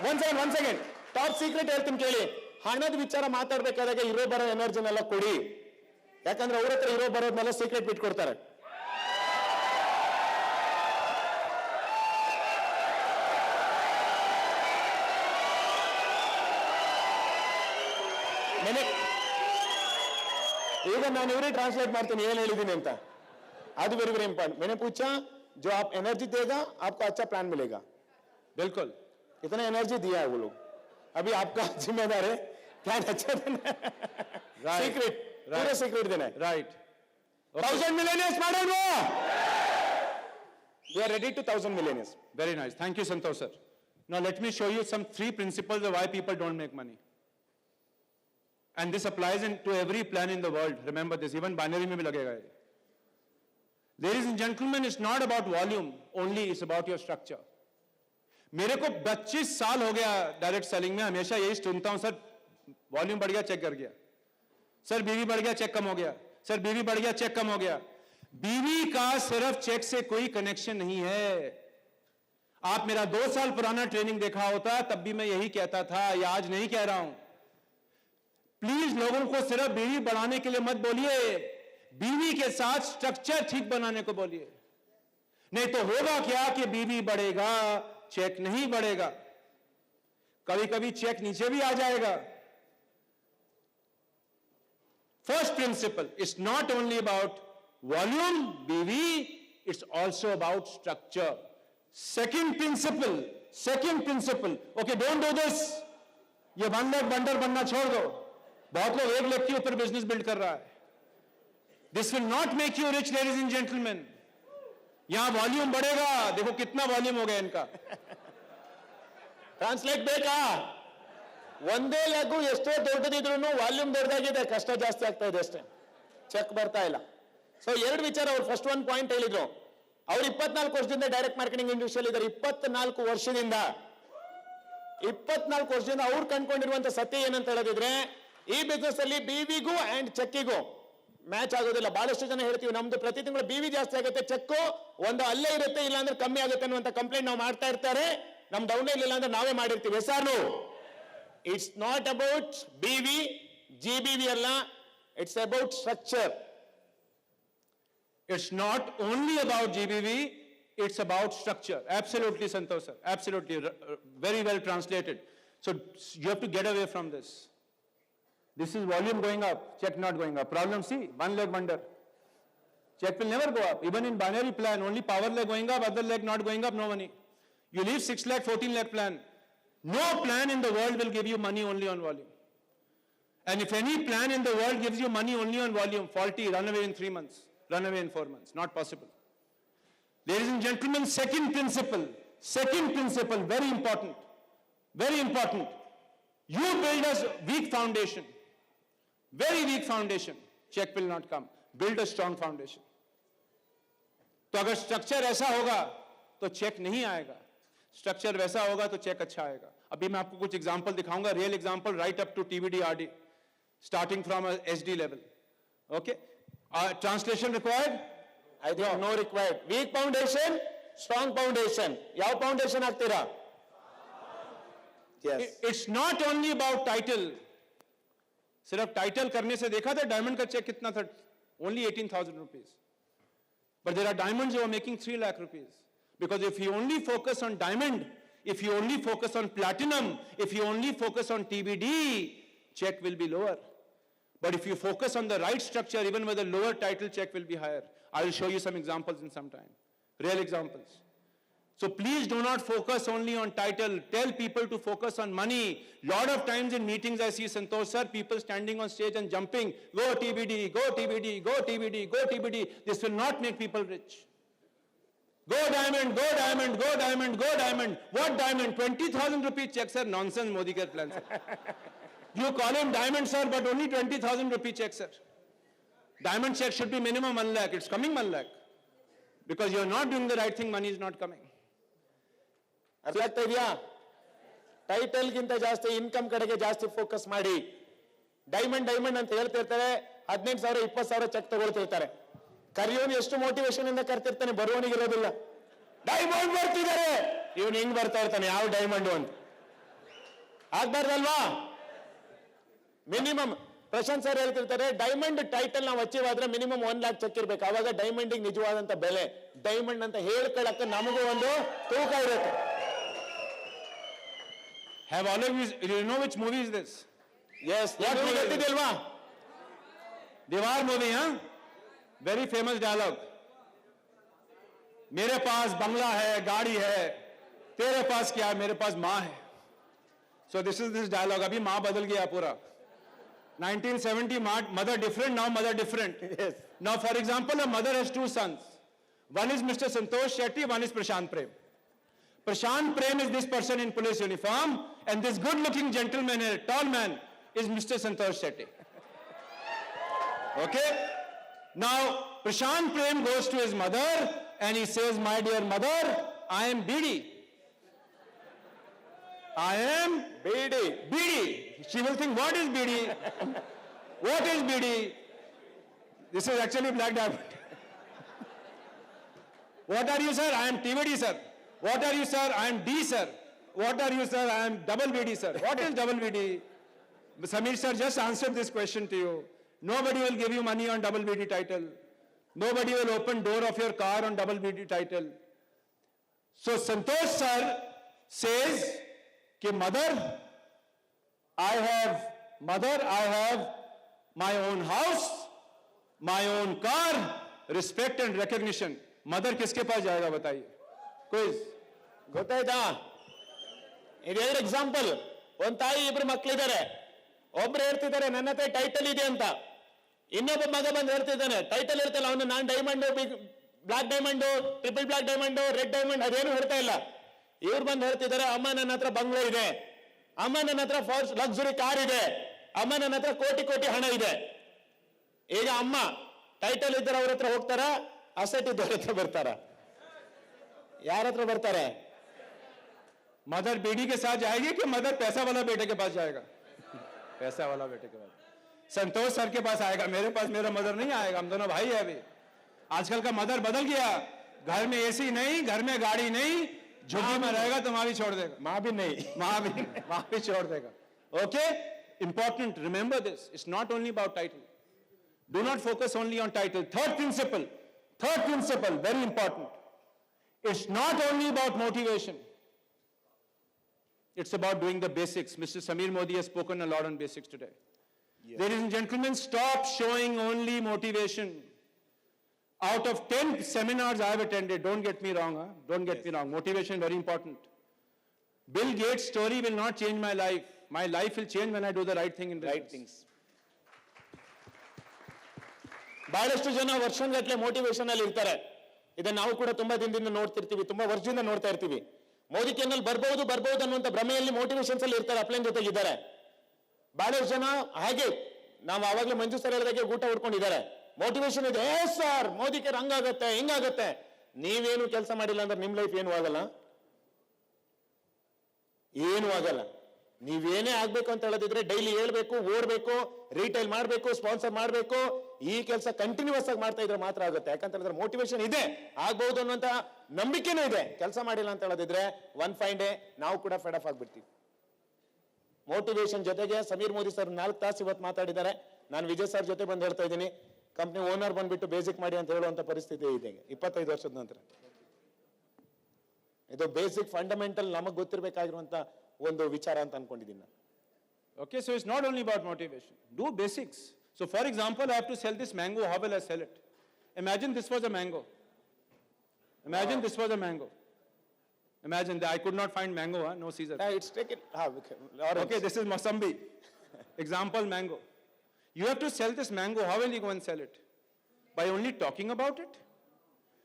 ಒನ್ ಸೆಕೆಂಡ್ ಟಾಪ್ ಸೀಕ್ರೆಟ್ ಹೇಳ್ತೀನಿ ಕೇಳಿ. ಹಣದ ವಿಚಾರ ಮಾತಾಡ್ಬೇಕಾದಾಗ ಇರೋ ಬರೋ ಎನರ್ಜಿನೆಲ್ಲ ಕೊಡಿ, ಯಾಕಂದ್ರೆ ಅವ್ರ ಹತ್ರ ಇರೋ ಬರೋದ್ನೆಲ್ಲ ಸೀಕ್ರೆಟ್ ಬಿಟ್ಕೊಡ್ತಾರೆ. ಈಗ ನಾನು ಇವ್ರಿಗೆ ಟ್ರಾನ್ಸ್ಲೇಟ್ ಮಾಡ್ತೀನಿ ಏನ್ ಹೇಳಿದೀನಿ ಅಂತ. ಅದು वेरी वेरी इंपॉर्टेंट. मैंने पूछा जो आप एनर्जी देगा आपको अच्छा प्लान मिलेगा. बिल्कुल. इतना एनर्जी दिया है वो लोग. अभी आपका जिम्मेदार है प्लान अच्छा देना है. Right. सीक्रेट, पूरा सीक्रेट देना है. Right. 1000 millionaires model wo. We are ready to 1000 millionaires. Very nice. Thank you, Santosh sir. Now let me show you some 3 principles of why people don't make money. And this applies to every plan in the world. Remember this, even binary mein bhi lagega ye. Ladies and gentlemen, it's not about volume only, it's about your structure. मेरे को 25 साल हो गया direct selling में, हमेशा यही सुनता हूं, सर वॉल्यूम बढ़ गया चेक कर गया, सर बीवी बढ़ गया चेक कम हो गया, सर बीवी बढ़ गया चेक कम हो गया. बीवी का सिर्फ चेक से कोई कनेक्शन नहीं है. आप मेरा 2 साल पुराना ट्रेनिंग देखा होता तब भी मैं यही कहता था, या आज नहीं कह रहा हूं. प्लीज लोगों को सिर्फ बीवी बढ़ाने के लिए मत बोलिए, बीवी के साथ स्ट्रक्चर ठीक बनाने को बोलिए. नहीं तो होगा क्या कि बीवी बढ़ेगा, चेक नहीं बढ़ेगा, कभी कभी चेक नीचे भी आ जाएगा. First principle, it's not only about volume, BV, it's also about structure. Second principle, okay, don't do this. ये 1 लाख बंडर बनना छोड़ दो. बहुत लोग 1 लाख के ऊपर बिजनेस बिल्ड कर रहा है. This will not make you rich, ladies and gentlemen. यहां वॉल्यूम बढ़ेगा, देखो कितना वॉल्यूम हो गया इनका. ಟ್ರಾನ್ಸ್ಲೇಟ್ ಬೇಕಾ? ಒಂದೇ ಲಘು ಎಷ್ಟೇ ದೊಡ್ಡದಿದ್ರು ವಾಲ್ಯೂಮ್ ದೊಡ್ಡದಾಗಿದೆ, ಕಷ್ಟ ಜಾಸ್ತಿ ಆಗ್ತಾ ಇದೆ ಅಷ್ಟೇ, ಚೆಕ್ ಬರ್ತಾ ಇಲ್ಲ. ಸೊ ಎರಡು ವಿಚಾರ. ಅವ್ರು ಫಸ್ಟ್ ಒಂದು ಪಾಯಿಂಟ್ ಹೇಳಿದ್ರು, ಅವ್ರು 24 ವರ್ಷದಿಂದ ಡೈರೆಕ್ಟ್ ಮಾರ್ಕೆಟಿಂಗ್ ಇಂಡಸ್ಟ್ರಿಯಲ್ಲಿ ಇದ್ದಾರೆ. 24 ವರ್ಷದಿಂದ ಅವ್ರು ಕಂಡ್ಕೊಂಡಿರುವಂತ ಸತ್ಯ ಏನಂತ ಹೇಳಿದ್ರೆ, ಈ ಬಿಸ್ನೆಸ್ ಅಲ್ಲಿ ಬಿವಿಗೂ ಅಂಡ್ ಚೆಕ್ಕಿಗೂ ಮ್ಯಾಚ್ ಆಗೋದಿಲ್ಲ. ಬಹಳಷ್ಟು ಜನ ಹೇಳ್ತೀವಿ ನಮ್ದು ಪ್ರತಿ ತಿಂಗಳು ಬಿವಿ ಜಾಸ್ತಿ ಆಗುತ್ತೆ, ಚೆಕ್ ಒಂದು ಅಲ್ಲೇ ಇರುತ್ತೆ, ಇಲ್ಲ ಅಂದ್ರೆ ಕಮ್ಮಿ ಆಗುತ್ತೆ ಅನ್ನುವಂತ ಕಂಪ್ಲೇಂಟ್ ನಾವು ಮಾಡ್ತಾ ಇರ್ತಾರೆ. ನಮ್ ಡೌನ್ ಇಲ್ಲ ಅಂದ್ರೆ ನಾವೇ ಮಾಡಿರ್ತೀವಿ. ಸಾರು ಇಟ್ಸ್ ನಾಟ್ ಅಬೌಟ್ ಬಿವಿ ಜಿಬಿವಿ ಅಲ್ಲ, it's about structure. It's not only about GBV, it's about structure. Absolutely, Santosh sir. Absolutely. Very well translated. So you have to get away from this. This is volume going up, check not going up. Problem C, one leg wonder. Check will never go up. Even in binary plan, only power leg going up, other leg not going up, no money. You leave 6 lakh, 14 lakh plan. No plan in the world will give you money only on volume. And if any plan in the world gives you money only on volume, faulty, run away in 3 months. Run away in 4 months. Not possible. Ladies and gentlemen, second principle, very important. Very important. You build a weak foundation. Very weak foundation. Check will not come. Build a strong foundation. तो अगर structure ऐसा होगा तो check नहीं आएगा. Structure वैसा होगा तो चेक अच्छा आएगा. अभी मैं आपको कुछ एग्जांपल दिखाऊंगा, real example right up to TVD RD, starting from SD level. Okay, translation required? I think no required. Weak foundation, strong foundation. ಯಾವ ಫೌಂಡೇಶನ್ ಆಗ್ತೀರಾ? Yes. It's not only about title. सिर्फ टाइटल करने से देखा था diamond का check कितना था? Only 18,000 rupees. But there are diamonds who are making 3 lakh rupees. Because if you only focus on diamond, if you only focus on platinum, if you only focus on TBD, check will be lower. But if you focus on the right structure, even with a lower title, check will be higher. I will show you some examples in some time. Real examples. So please do not focus only on title. Tell people to focus on money. Lot of times in meetings I see, Santosh sir, people standing on stage and jumping. Go TBD, go TBD, go TBD, go TBD. This will not make people rich. Go diamond, go diamond, go diamond, go diamond. What diamond? 20,000 rupees check, sir. Nonsense, Modi Care plan, sir. You call him diamond, sir, but only 20,000 rupee check, sir. Diamond check should be minimum 1 lakh. It's coming 1 lakh. Because you're not doing the right thing, money is not coming. ಅರ್ಥ ಆಗ್ತಾ ಇದೆಯಾ? Title ಗಿಂತ ಜಾಸ್ತಿ income ಕಡೆಗೆ ಜಾಸ್ತಿ focus ಮಾಡಿ. Diamond diamond ಅಂತ ಹೇಳ್ತಿರ್ತಾರೆ, 18,000 20,000 ಚೆಕ್ ತಗೊಳ್ತಿರ್ತಾರೆ. ಕರಿಯೋನು ಎಷ್ಟು ಮೋಟಿವೇಶನ್ ಇಂದ ಕರ್ತಿರ್ತಾನೆ, ಬರುವವನಿಗೆ ಇರೋದಿಲ್ಲ. ಡೈಮಂಡ್ ಬರ್ತಿದ್ದಾರೆ, ಇವನು ಹಿಂಗ್ ಬರ್ತಾ ಇರ್ತಾನೆ, ಯಾವ ಡೈಮಂಡ್ ಅಂತ. ಆಗ್ಬಾರ್ದಲ್ವಾ? ಮಿನಿಮಮ್ ಪ್ರಶಾಂತ್ ಸರ್ ಹೇಳ್ತಿರ್ತಾರೆ, ಡೈಮಂಡ್ ಟೈಟಲ್ ನಾವು ಅಚೀವ್ ಆದ್ರೆ ಮಿನಿಮಮ್ 1 lakh ಚೆಕ್ ಇರ್ಬೇಕು. ಅವಾಗ ಡೈಮಂಡ್ ನಿಜವಾದಂತ ಬೆಲೆ. ಡೈಮಂಡ್ ಅಂತ ಹೇಳ್ಕೊಳ್ಳಕ್ಕೆ ನಮಗೂ ಒಂದು ತೂಕ ಇರುತ್ತೆ. Have all of you know which movie is this? Yes, ಗೊತ್ತಿದೆಯಲ್ವಾ? दीवार मूवी, हाँ? Very famous dialogue. मेरे पास बंगला है, गाड़ी है, तेरे पास क्या है? मेरे पास माँ है. So this is this dialogue. अभी माँ बदल गया पूरा. 1970 mother different, now mother different. Yes. Now for example, a mother has 2 sons. One is Mr. Santosh Shetty, one is Prashant Prem. Prashant Prem is this person in police uniform, and this good-looking gentleman here, tall man, is Mr. Santosh Shetty. Okay? Now, Prashant Prem goes to his mother, and he says, my dear mother, I am BD. I am BD. BD. She will think, what is BD? What is BD? This is actually black diamond. What are you, sir? I am TVD, sir. What are you, sir? I am D, sir. What are you, sir? I am double BD, sir. What is double BD? Samir, sir, just answered this question to you. Nobody will give you money on double BD title. Nobody will open door of your car on double BD title. So Santosh, sir, says, कि mother, I have my own house, my own car, respect and recognition. Mother किसके पास जाएगा बताइए? Quiz. ಗೊತ್ತಾಯ್ತಾ? ಇದೆರಡು example. ಒಂದ್ ತಾಯಿ, 2 ಮಕ್ಕಳಿದ್ದಾರೆ. ಒಬ್ರು ಹೇಳ್ತಿದ್ದಾರೆ ನನ್ನ ಹತ್ರ ಟೈಟಲ್ ಇದೆ ಅಂತ, ಇನ್ನೊಬ್ಬ ಮಗ ಬಂದು ಹೇಳ್ತಿದ್ದಾನೆ, ಟೈಟಲ್ ಇರ್ತಲ್ಲ ಅವನು, ನಾನ್ diamond, black diamond, triple black diamond, red diamond, ಅದೇನು ಹೇಳ್ತಾ ಇಲ್ಲ. ಇವ್ರು ಬಂದು ಹೇಳ್ತಿದ್ದಾರೆ, ಅಮ್ಮ ನನ್ನ ಹತ್ರ ಬಂಗ್ಲೆ ಇದೆ, ಅಮ್ಮ ನನ್ನ ಹತ್ರ ಲಕ್ಸುರಿ ಕಾರ್ ಇದೆ, ಅಮ್ಮ ನನ್ನ ಹತ್ರ ಕೋಟಿ ಕೋಟಿ ಹಣ ಇದೆ. ಈಗ ಅಮ್ಮ ಟೈಟಲ್ ಇದ್ದರೆ ಅವ್ರ ಹತ್ರ ಹೋಗ್ತಾರ, ಅಸೆಟ್ ಇದ್ದವ್ರ ಹತ್ರ ಬರ್ತಾರ? ಯಾರ ಹತ್ರ ಬರ್ತಾರೆ? मदर बेटी के साथ जाएगी कि मदर पैसा वाला बेटे के पास जाएगा? पैसा वाला बेटे के पास। संतोष सर के पास आएगा, मेरे पास मेरा मदर नहीं आएगा। हम दोनों भाई है अभी। आजकल का मदर बदल गया, घर में एसी नहीं, घर में गाड़ी नहीं, झुग्गी में रहेगा तो माँ भी छोड़ देगा। माँ भी नहीं, माँ भी छोड़ देगा। Okay, important, remember this, it's not only about title. Do not focus only on title. Third principle, very important. It's not only about motivation. It's about doing the basics. Mr. Samir Modi has spoken a lot on basics today. Yes. Ladies and gentlemen, stop showing only motivation. Out of 10 seminars I have attended, don't get me wrong, don't get me wrong, motivation very important. Bill Gates' story will not change my life. My life will change when I do the right thing in business. Right things. ಬಹಳಷ್ಟು ಜನ ವರ್ಷಗಟ್ಟಲೆ motivation ಅಲ್ಲಿ ಇರ್ತಾರೆ. ಇದನ್ನ ನಾವು ಕೂಡ ತುಂಬಾ ದಿನದಿಂದ ನೋಡ್ತಿರ್ತೀವಿ, ತುಂಬಾ ವರ್ಷದಿಂದ ನೋಡ್ತಾ ಇರ್ತೀವಿ. ಮೋದಿ ಕೆನಲ್ ಬರ್ಬಹುದು ಅನ್ನುವಂತ ಭ್ರಮೆಯಲ್ಲಿ ಮೋಟಿವೇಶನ್ಸ್ ಅಲ್ಲಿ ಇರ್ತಾರೆ, ಅಪ್ಲೈನ್ ಜೊತೆಗಿದ್ದಾರೆ. ಬಹಳಷ್ಟು ಜನ ಹಾಗೆ, ನಾವು ಆವಾಗಲೇ ಮಂಜು ಸರ್ ಹೇಳಿದಾಗೆ ಊಟ ಹೊಡ್ಕೊಂಡಿದ್ದಾರೆ. ಮೋಟಿವೇಶನ್ ಇದೆ, ಸರ್ ಮೋದಿ ಕೇರ್ ಹಂಗಾಗತ್ತೆ ಹಿಂಗಾಗತ್ತೆ. ನೀವೇನು ಕೆಲಸ ಮಾಡಿಲ್ಲ ಅಂದ್ರೆ ನಿಮ್ ಲೈಫ್ ಏನು ಆಗಲ್ಲ, ಏನು ಆಗಲ್ಲ. ನೀವೇನೇ ಆಗ್ಬೇಕು ಅಂತ ಹೇಳದಿದ್ರೆ ಡೈಲಿ ಹೇಳ್ಬೇಕು, ಓಡ್ಬೇಕು, ರೀಟೈಲ್ ಮಾಡ್ಬೇಕು, ಸ್ಪಾನ್ಸರ್ ಮಾಡ್ಬೇಕು, ಈ ಕೆಲಸ ಕಂಟಿನ್ಯೂಸ್ ಆಗಿ ಮಾಡ್ತಾ ಇದ್ರೆ ಮಾತ್ರ ಆಗುತ್ತೆ. ಯಾಕಂತ ಹೇಳಿದ್ರೆ ಮೋಟಿವೇಶನ್ ಇದೆ, ಆಗ್ಬಹುದು ಅನ್ನುವಂತ ನಂಬಿಕೆನೂ ಇದೆ. ಕೆಲಸ ಮಾಡಿಲ್ಲ ಅಂತ ಹೇಳದಿದ್ರೆ ಒನ್ ಫೈನ್ ಡೇ ನಾವು ಕೂಡ ಫೆಡ್ ಆಫ್ ಆಗ್ಬಿಡ್ತೀವಿ. ಮೋಟಿವೇಶನ್ ಜೊತೆಗೆ ಸಮೀರ್ ಮೋದಿ ಸರ್ 4 ತಾಸು ಇವತ್ತು ಮಾತಾಡಿದ್ದಾರೆ. ನಾನು ವಿಜಯ್ ಸರ್ ಜೊತೆ ಬಂದು ಹೇಳ್ತಾ ಇದ್ದೀನಿ, ಕಂಪ್ನಿ ಓನರ್ ಬಂದ್ಬಿಟ್ಟು ಬೇಸಿಕ್ ಮಾಡಿ ಅಂತ ಹೇಳುವಂತ ಪರಿಸ್ಥಿತಿ ಇದೆ 25 ವರ್ಷದ ನಂತರ. ಇದು ಬೇಸಿಕ್ ಫಂಡಮೆಂಟಲ್ ನಮಗೆ ಗೊತ್ತಿರಬೇಕಾಗಿರುವಂತ ಒಂದು ವಿಚಾರ ಅಂತ ಅನ್ಕೊಂಡಿದ್ದೀನಿ ನಾನು. Okay, so it's not only about motivation. Do basics. So for example, I have to sell this mango. How will I sell it? Imagine this was a mango. Imagine this was a mango. Imagine that I could not find mango, no season. It's taken. Okay, this is Mosambi. Example mango. You have to sell this mango. How will you go and sell it? By only talking about it?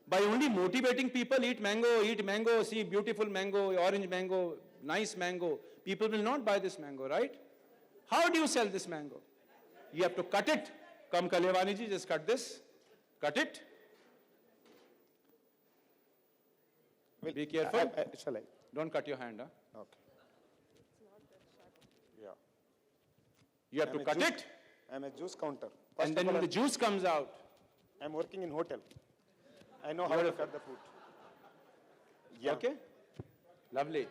By only motivating people, eat mango, see beautiful mango, orange mango, nice mango. People will not buy this mango, right? How do you sell this mango? You have to cut it. Come Kalevani ji, just cut this. Cut it. Be careful. Shall I? Don't cut your hand, huh? Okay. Yeah. You have to cut it. I'm a juice counter. And then when the juice comes out. I'm working in hotel. I know how to cut the food. Yeah. Okay. Lovely.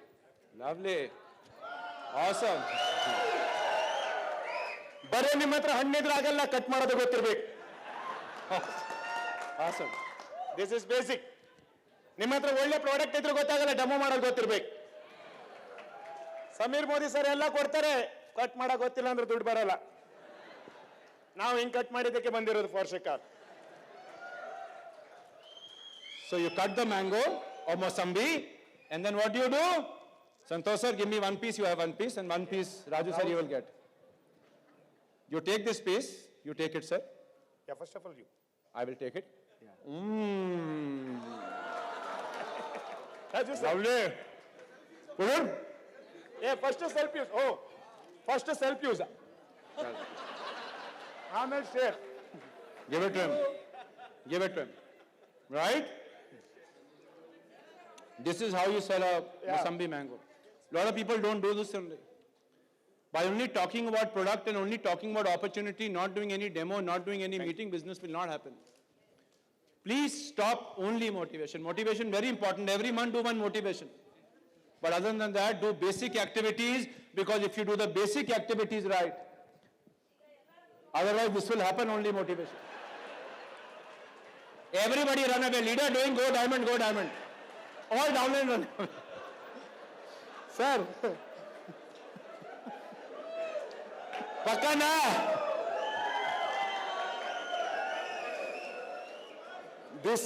Awesome. ಬರೀ ನಿಮ್ಮ ಹತ್ರ ಹಣ್ಣಿದ್ರೆ ಆಗಲ್ಲ, cut ಮಾಡೋದು ಗೊತ್ತಿರ್ಬೇಕು. Awesome. This is basic. ನಿಮ್ಮ ಹತ್ರ ಒಳ್ಳೆ product ಇದ್ರೆ ಗೊತ್ತಾಗಲ್ಲ, ಡೆಮೋ ಮಾಡೋದು ಗೊತ್ತಿರ್ಬೇಕು. ಸಮೀರ್ ಮೋದಿ ಸರ್ ಎಲ್ಲ ಕೊಡ್ತಾರೆ, ಕಟ್ ಮಾಡಕ್ ಗೊತ್ತಿಲ್ಲ ಅಂದ್ರೆ ದುಡ್ಡು ಬರಲ್ಲ. ನಾವು ಹಿಂಗ್ ಕಟ್ ಮಾಡಿದ್ದಕ್ಕೆ ಬಂದಿರೋದು for shikar. So you cut the mango or Mosambi, and then what do you do? Santosh sir, give me one piece, you have one piece, and one piece, Raju sir, you will get. You take this piece, you take it, sir. Yeah, first of all you. I will take it. Raju sir. Lovely. Good. Yeah, first self use. Oh, first self use. ಆಮೇಲೆ share. Give it to him. Give it to him. Right? This is how you sell a Mosambi mango. A lot of people don't do this only. By only talking about product and only talking about opportunity, not doing any demo, not doing any meeting, business will not happen. Please stop only motivation. Motivation very important. Every month do one motivation. But other than that, do basic activities, because if you do the basic activities right, otherwise this will happen only motivation. Everybody run away. Leader doing go diamond. All downline run away. Sir. Pakana. This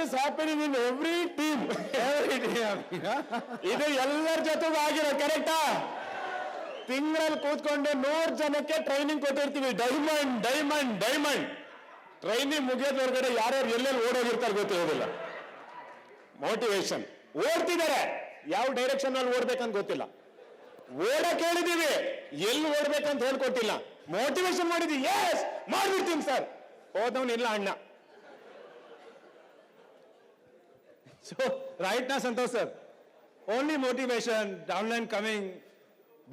is happening in every team. Every day. ಇದು ಎಲ್ಲರ ಜೊತೆಗೂ ಆಗಿರೋ, ಕರೆಕ್ಟಾ? ತಿಂಗಳಲ್ಲಿ ಕೂತ್ಕೊಂಡು 100 ಜನಕ್ಕೆ training ಕೊಟ್ಟಿರ್ತೀವಿ. Diamond diamond diamond training ಮುಗಿಯೋದ್ವರೆಗಡೆ ಯಾರ್ಯಾರು ಎಲ್ಲೆಲ್ಲಿ ಓಡೋಗಿರ್ತಾರೆ ಗೊತ್ತಿರೋದಿಲ್ಲ. ಮೋಟಿವೇಶನ್ ಓಡ್ತಿದ್ದಾರೆ, ಯಾವ ಡೈರೆಕ್ಷನ್ ಅಲ್ಲಿ ಓಡ್ಬೇಕಂತ ಗೊತ್ತಿಲ್ಲ. ಓಡಕ್ ಹೇಳಿದೀವಿ, ಎಲ್ಲಿ ಓಡ್ಬೇಕಂತ ಹೇಳ್ಕೊಟ್ಟಿಲ್ಲ. ಮೋಟಿವೇಶನ್ ಮಾಡಿದ್ವಿ, ಎಸ್ ಮಾಡ್ಬಿಡ್ತೀನಿ ಸರ್, ಹೋದವನು ಇಲ್ಲ ಅಣ್ಣ. So, right now, Santosh sir, only motivation, downline coming,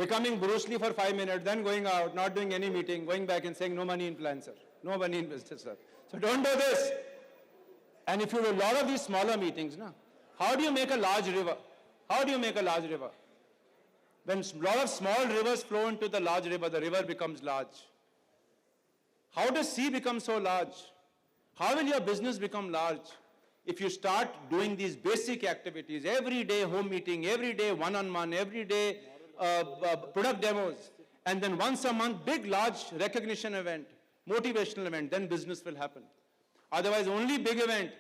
becoming Bruce Lee for 5 minutes, then going out, not doing any meeting, going back and saying no money in plan, sir. No money in business, sir. So don't do this. And if you do a lot of these smaller meetings, no, how do you make a large river? How do you make a large river? When a lot of small rivers flow into the large river, the river becomes large. How does sea become so large? How will your business become large? If you start doing these basic activities, every day home meeting, every day one-on-one, every day product demos, and then once a month, big, large recognition event, motivational event, then business will happen. Otherwise, only big event,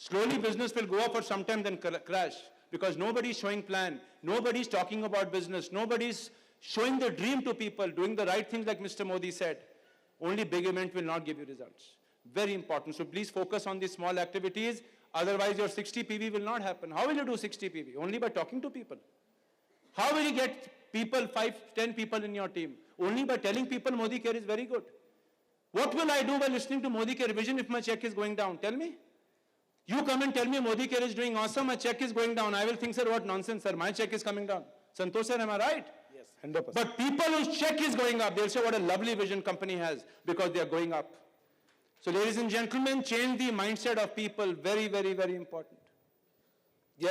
slowly business will go up for some time, then crash. Because nobody's showing plan, nobody's talking about business, nobody's showing the dream to people, doing the right things like Mr. Modi said. Only big event will not give you results. Very important. So please focus on these small activities. Otherwise, your 60 PV will not happen. How will you do 60 PV? Only by talking to people. How will you get people, 5, 10 people in your team? Only by telling people Modi Care is very good. What will I do by listening to Modi Care Vision if my check is going down? Tell me. You come and tell me Modi Care is doing awesome, my check is going down. I will think, sir, what nonsense, sir. My check is coming down. Santosh sir, am I right? Yes, 100%. But people whose check is going up, they'll say what a lovely vision company has because they are going up. So ladies and gentlemen, change the mindset of people. Very, very, very important.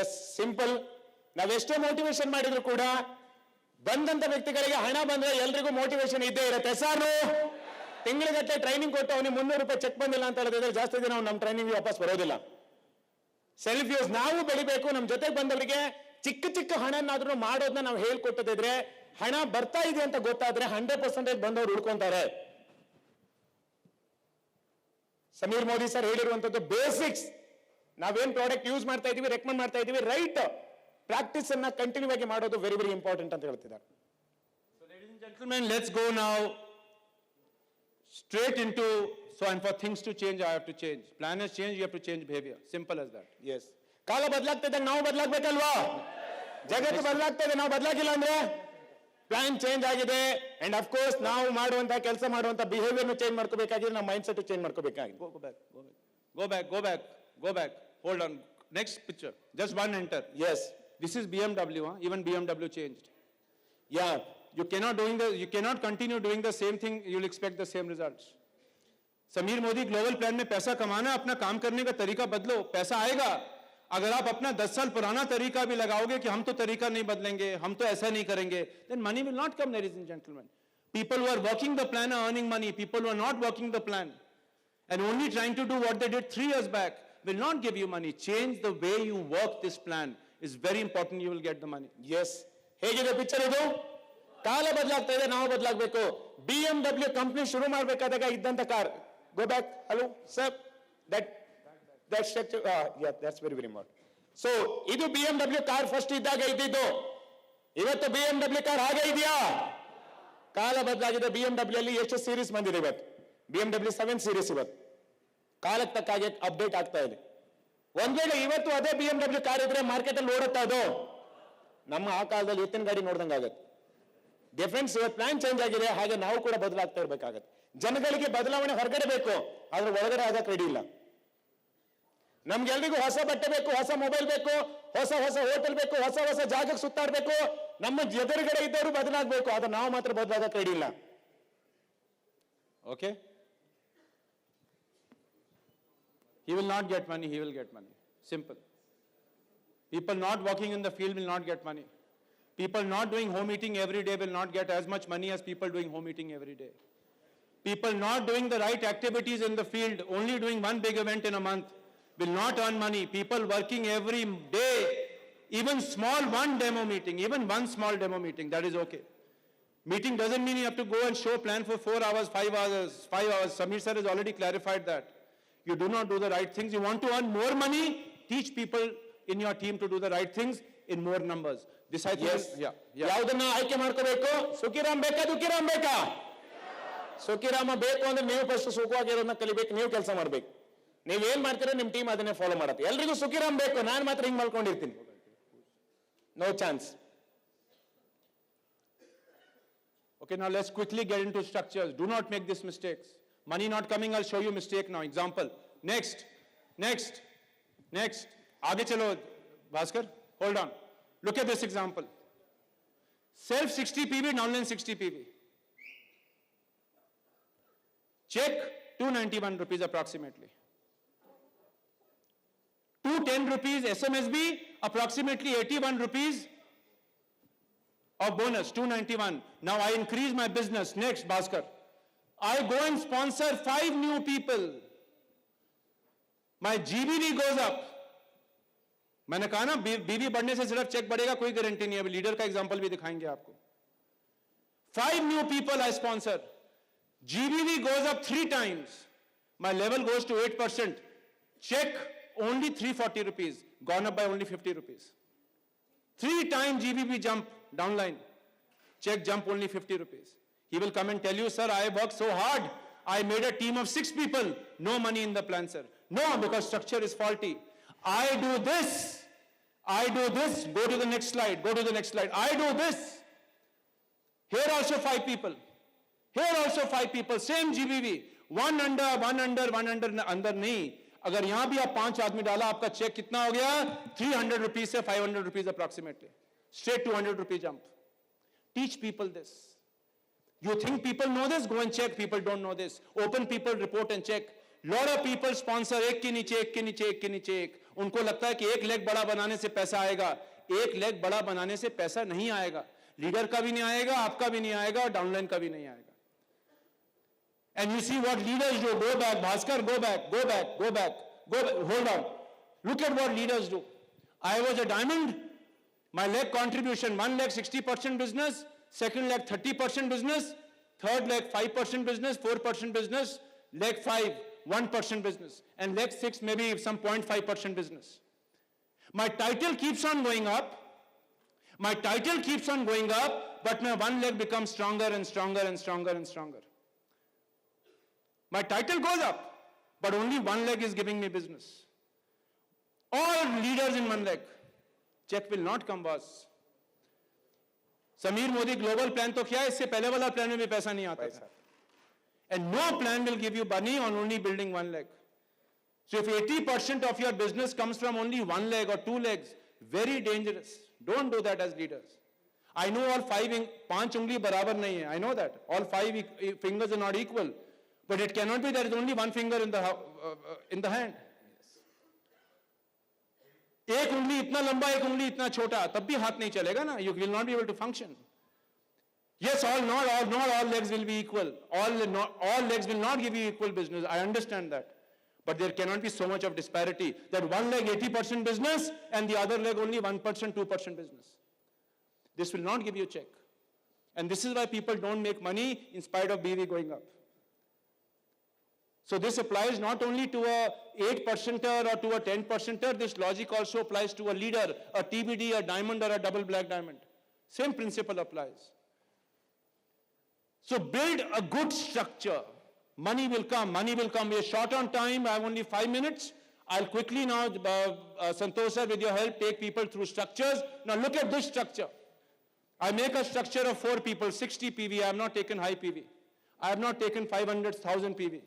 Yes simple. ನಾವೆಷ್ಟೇ motivation ಮಾಡಿದ್ರು ಕೂಡ ಬಂದಂತ ವ್ಯಕ್ತಿಗಳಿಗೆ ಹಣ ಬಂದ್ರೆ ಎಲ್ರಿಗೂ motivation ಇದ್ದೇ ಇರುತ್ತೆ. ಸಾರು ತಿಂಗಳಿಗಟ್ಟಲೆ ಟ್ರೈನಿಂಗ್ ಕೊಟ್ಟು ಅವನಿಗೆ 300 ರೂಪಾಯಿ ಚೆಕ್ ಬಂದಿಲ್ಲ ಅಂತ ಹೇಳಿದ್ರೆ ಜಾಸ್ತಿ ದಿನ ಅವ್ನು ನಮ್ಮ ಟ್ರೈನಿಂಗ್ ವಾಪಸ್ ಬರೋದಿಲ್ಲ. ಸೆಲ್ಫ್ ಯೂಸ್ ನಾವು ಬೆಳಿಬೇಕು. ನಮ್ಮ ಜೊತೆಗೆ ಬಂದವರಿಗೆ ಚಿಕ್ಕ ಚಿಕ್ಕ ಹಣನಾದ್ರೂ ಮಾಡೋದನ್ನ ನಾವು ಹೇಳ್ಕೊಟ್ಟದಿದ್ರೆ, ಹಣ ಬರ್ತಾ ಇದೆ ಅಂತ ಗೊತ್ತಾದ್ರೆ 100% ಬಂದವರು ಉಳ್ಕೊಂತಾರೆ. ಸಮೀರ್ ಮೋದಿ ಸರ್ ಹೇಳಿರುವಂತದ್ದು ಬೇಸಿಕ್ಸ್. ನಾವೇನ್ ಪ್ರಾಡಕ್ಟ್ ಯೂಸ್ ಮಾಡ್ತಾ ಇದೀವಿ, ರೆಕಮೆಂಡ್ ಮಾಡ್ತಾ ಇದೀವಿ, ರೈಟ್ ಪ್ರಾಕ್ಟೀಸ್ ಅನ್ನ ಕಂಟಿನ್ಯೂ ಆಗಿ ಮಾಡೋದು ವೆರಿ ವೆರಿ ಇಂಪಾರ್ಟೆಂಟ್ ಅಂತ ಹೇಳ್ತಿದ್ದಾರೆ. So ladies and gentlemen, let's go now straight into, so and for things to change, I have to change. Plan has changed, you have to change behavior. Simple as that. Yes, ಕಾಲ ಬದಲಾಗ್ತಾ ಇದ್ದಾಗ ನಾವು ಬದಲಾಗ್ಬೇಕಲ್ವಾ? ಜಗತ್ತು ಬದಲಾಗ್ತಾ ಇದೆ, ನಾವು ಬದಲಾಗಿಲ್ಲ ಅಂದ್ರೆ ಪ್ಲಾನ್ ಚೇಂಜ್ ಆಗಿದೆ. ಅಂಡ್ ಅಫ್ ಕೋರ್ಸ್ ನಾವು ಮಾಡುವಂತ ಕೆಲಸ ಮಾಡುವಂತ ಬಿಹೇವಿಯರ್ ಚೇಂಜ್ ಮಾಡ್ಕೋಬೇಕಾಗಿದೆ, ನಮ್ಮ ಮೈಂಡ್ ಸೆಟ್ ಚೇಂಜ್ ಮಾಡ್ಕೋಬೇಕಾಗಿದೆ. Go back. Hold on. Next picture. Just one enter. Yes. This is BMW. Even BMW changed. Yeah. You cannot continue doing the same thing. You'll expect the same results. Sameer Modi global plan में पैसा कमाना, अपना काम करने का तरीका बदलो, पैसा आएगा. अगर आप अपना 10 साल पुराना तरीका भी लगाओगे कि हम तो तरीका नहीं बदलेंगे, हम तो ऐसा नहीं करेंगे, then money will not come, ladies and gentlemen. People who are working the plan are earning money. People who are not working the plan and only trying to do what they did 3 years back will not give you money. Change the way you work this plan is very important. You will get the money. Yes. ಹೇಗಿದೆ picture ಇದು? ಕಾಲ ಬದಲಾಗ್ತಾ ಇದೆ, ನಾವು ಬದಲಾಗಬೇಕು. BMW company ಶುರು ಮಾಡಬೇಕಾದಾಗ ಇದ್ದಂತ car. Go back. Hello sir, that structure, yeah, that's very very important. So ಇದು BMW ಕಾರ್ ಫಸ್ಟ್ ಇದ್ದಾಗ ಇದ್ದಿದ್ದು. ಇವತ್ತು BMW ಕಾರ್ ಹಾಗೆ ಇದೆಯಾ? ಕಾಲ ಬದಲಾಗಿದೆ. BMW ಅಲ್ಲಿ ಎಷ್ಟು ಸೀರೀಸ್ ಬಂದಿದೆ ಇವತ್ತು? BMW 7 ಸೀರೀಸ್ ಇವತ್ತು ಕಾಲಕ್ಕೆ ತಕ್ಕ ಹಾಗೆ ಅಪ್ಡೇಟ್ ಆಗ್ತಾ ಇದೆ. ಒಂದ್ ವೇಳೆ ಇವತ್ತು ಅದೇ BMW ಕಾರ್ ಇದ್ರೆ ಮಾರ್ಕೆಟ್ ಅಲ್ಲಿ ಓಡುತ್ತಾ ಅದು? ನಮ್ಮ ಆ ಕಾಲದಲ್ಲಿ ಎತ್ತಿನ ಗಾಡಿ ನೋಡ್ದಂಗೆ ಆಗತ್ತೆ. ಡಿಫರೆನ್ಸ್ ಇವತ್ತು ಪ್ಲಾನ್ ಚೇಂಜ್ ಆಗಿದೆ, ಹಾಗೆ ನಾವು ಕೂಡ ಬದಲಾಗ್ತಾ ಇರ್ಬೇಕಾಗತ್ತೆ. ಜನಗಳಿಗೆ ಬದಲಾವಣೆ ಹೊರಗಡೆ ಬೇಕು, ಆದ್ರೆ ಒಳಗಡೆ ಆಗಕ್ಕೆ ರೆಡಿ ಇಲ್ಲ. ನಮ್ಗೆಲ್ರಿಗೂ ಹೊಸ ಬಟ್ಟೆ ಬೇಕು, ಹೊಸ ಮೊಬೈಲ್ ಬೇಕು, ಹೊಸ ಹೋಟೆಲ್ ಬೇಕು, ಹೊಸ ಜಾಗಕ್ಕೆ ಸುತ್ತಾಡ್ಬೇಕು. ನಮ್ಮ ಎದುರುಗಡೆ ಇದ್ದವರು ಬದಲಾಗಬೇಕು, ಆದ್ರೆ ನಾವು ಮಾತ್ರ ಬದಲಾಗಕ್ಕೆ ರೆಡಿ ಇಲ್ಲ. Okay? He will not get money, he will get money. Simple. People not working in the field will not get money. People not doing home meeting every day will not get as much money as people doing home meeting every day. People not doing the right activities in the field, only doing one big event in a month, will not earn money. People working every day, even one demo meeting, even one small demo meeting, that is okay. Meeting doesn't mean you have to go and show plan for 4 hours, 5 hours. Samir sir has already clarified that. You do not do the right things. You want to earn more money, teach people in your team to do the right things. in more numbers. This I think Yes. is, yeah. ಯಾವುದನ್ನ ಆಯ್ಕೆ ಮಾಡ್ಕೋಬೇಕು? ಸುಖಿರಾಮ್ ಬೇಕಾ ದುಃಖಿರಾಮ್ ಬೇಕಾ? ಸುಖಿರಾಮ ಬೇಕು ಅಂದ್ರೆ ನೀವು first ಸುಖವಾಗಿರೋದನ್ನ ಕಲಿಬೇಕು, ನೀವು ಕೆಲಸ ಮಾಡ್ಬೇಕು. ನೀವೇನ್ ಮಾಡ್ತೀರಾ ನಿಮ್ ಟೀಮ್ ಅದನ್ನೇ ಫಾಲೋ ಮಾಡತ್ತೆ. ಎಲ್ರಿಗೂ ಸುಖಿರಾಮ್ ಬೇಕು, ನಾನು ಮಾತ್ರ ಹಿಂಗ್ ಮಾಡ್ಕೊಂಡಿರ್ತೀನಿ. No chance. Okay, now let's quickly get into structures. Do not make these mistakes. Money not coming, I'll show you mistake now. Example. Next. Aage chalo, Bhaskar. Hold on. Look at this example. Self 60 PV, downline 60 PV. Check 291 rupees approximately. 210 rupees SMSB, approximately 81 rupees of bonus, 291. Now I increase my business. Next, Bhaskar. I go and sponsor 5 new people. My GBV goes up. मैंने कहा ना बीवी बढ़ने से सिर्फ check बढ़ेगा, कोई guarantee नहीं है. अभी लीडर का एग्जांपल भी दिखाएंगे आपको. 5 new people I sponsor. GBV goes up 3 times. My level goes to 8%. Check only 340 rupees, gone up by only 50 rupees. 3 times GBV jump downline. Check jump only 50 rupees. He will come and tell you, sir, I worked so hard. I made a team of 6 people. No money in the plan, sir. No, because structure is faulty. I do this. Go to the next slide. I do this. Here also 5 people. Same GBV. One under, अंदर नहीं. अगर यहां भी आप 5 आदमी डाला, आपका check कितना हो गया? 300 rupees से 500 rupees approximately. Straight 200 rupee jump. Teach people this. You think people know this? Go and check. People don't know this. Open people report and check. Lot of people sponsor एक के नीचे एक. उनको लगता है कि एक लेग बड़ा बनाने से पैसा आएगा. एक लेग बड़ा बनाने से पैसा नहीं आएगा. लीडर का भी नहीं आएगा, आपका भी नहीं आएगा, और डाउनलाइन का भी नहीं आएगा. And you see what leaders do. Go back, Bhaskar, go back. Hold on. Look at what leaders do. I was a diamond. My leg contribution, 1 leg 60% business, second leg 30% business, third leg 5% business, 4% business, leg 5, 1% business, and leg 6 maybe some 0.5% business. My title keeps on going up, but my one leg becomes stronger and stronger. My title goes up, but only one leg is giving me business. All leaders in one leg. Check will not come, boss. Sameer Modi global plan तो किया, इससे पहले वाला plan में भी पैसा नहीं आता था. And no plan will give you money on only building one leg. So if 80% of your business comes from only one leg or 2 legs, very dangerous. Don't do that as leaders. I know all 5 ungli barabar nahi hai. I know that. All 5 fingers are not equal. But it cannot be there is only one finger in the hand. एक उंगली इतना लंबा, एक उंगली इतना छोटा, तब भी हाथ नहीं चलेगा ना. You will not be able to function. Yes, not all legs will be equal. All legs will not give you equal business. I understand that. But there cannot be so much of disparity that one leg 80% business and the other leg only 1%, 2% business. This will not give you a check. And this is why people don't make money in spite of BV going up. So this applies not only to a 8%er or to a 10%er, this logic also applies to a leader, a TBD, a diamond or a double black diamond. Same principle applies. So build a good structure. Money will come. We are short on time. I have only 5 minutes. I'll quickly now, Santosh sir, with your help, take people through structures. Now look at this structure. I make a structure of 4 people, 60 PV. I have not taken high PV. I have not taken 500,000 PV.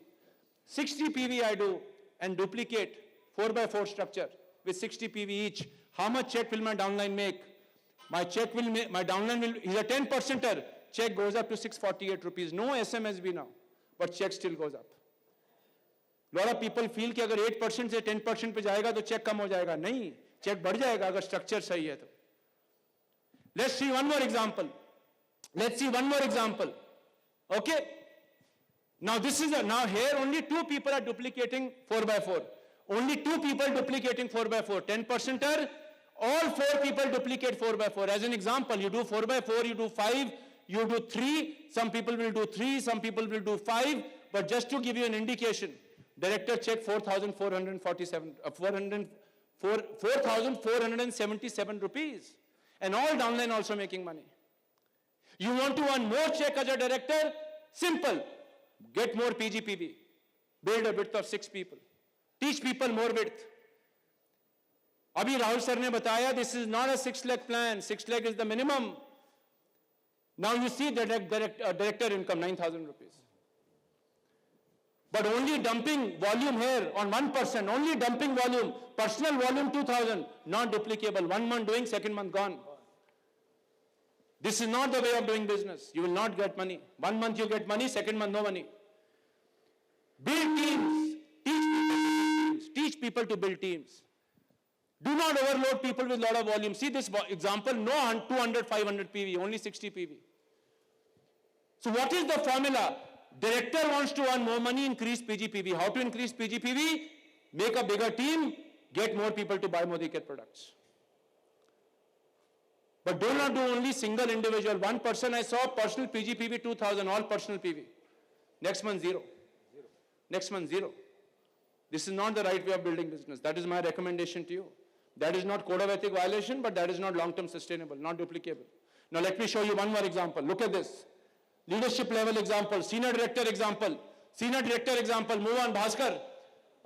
60 PV I do and duplicate 4x4 structure with 60 PV each. How much check will my downline make? My downline will, he's a 10%er. Check goes up to 648 rupees. No SMSB now, but check still goes up. Lot of people feel कि अगर 8% से 10% पे जाएगा तो check कम हो जाएगा. नहीं, check बढ़ जाएगा अगर structure सही है तो. Let's see one more example. Okay. Now here only 2 people are duplicating 4x4. Only 2 people duplicating 4x4. 10%er, all 4 people duplicate 4x4. As an example, you do 4x4, you do 5, you do 3. Some people will do 3, some people will do 5. But just to give you an indication, director check 4,447, 4,477 rupees. And all downline also making money. You want to earn more check as a director? Simple. Get more PGPB. Build a width of 6 people. Teach people more width. Abhi Rahul sir ne bataya, this is not a 6 lakh plan. 6 lakh is the minimum. Now you see the director income, 9,000 rupees. But only dumping volume here on 1%, only dumping volume, personal volume 2,000, not duplicable. 1 month doing, second month gone. This is not the way of doing business. You will not get money. 1 month you get money, second month no money. Build teams. Teach people to build teams. Do not overload people with a lot of volume. See this example, no 200, 500 PV, only 60 PV. So what is the formula? Director wants to earn more money, increase PGPV. How to increase PGPV? Make a bigger team, get more people to buy Modicare products. But do not do only single individual. One person I saw, personal PGPV 2,000, all personal PV. Next month, zero. Next month, zero. This is not the right way of building business. That is my recommendation to you. That is not code of ethic violation, but that is not long-term sustainable, not duplicable. Now let me show you one more example. Look at this. Leadership level example, senior director example, move on, Bhaskar.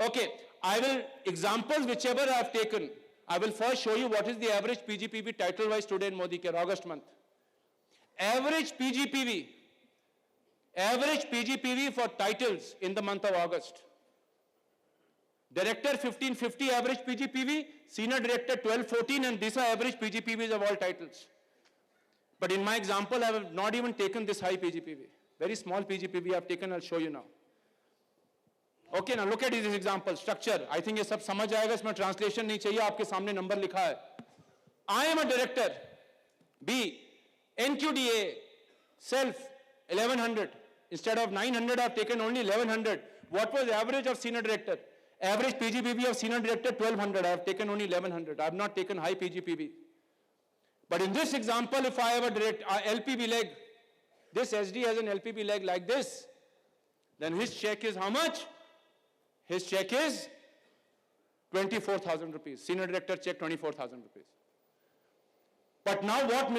Okay, I will, examples whichever I have taken, I will first show you what is the average PGPV title-wise today in Modicare, August month. Average PGPV for titles in the month of August. Director 1550 average PGPV, senior director 1214, and these are average PGPVs of all titles. But in my example, I have not even taken this high PGPV. Very small PGPV I have taken, I'll show you now. Okay, now look at this example, structure. I think ये सब समझ आएगा, इसमें translation नहीं चाहिए, आपके सामने number लिखा है. I am a director. B, NQDA, self, 1100. Instead of 900, I have taken only 1100. What was the average of senior director? Average PGPV of senior director, 1200. I have taken only 1100. I have not taken high PGPV. But in this example, if I have a LPB leg, this SD has an LPB leg like this, then his check is how much? His check is 24,000 rupees. Senior director check 24,000 rupees. But now what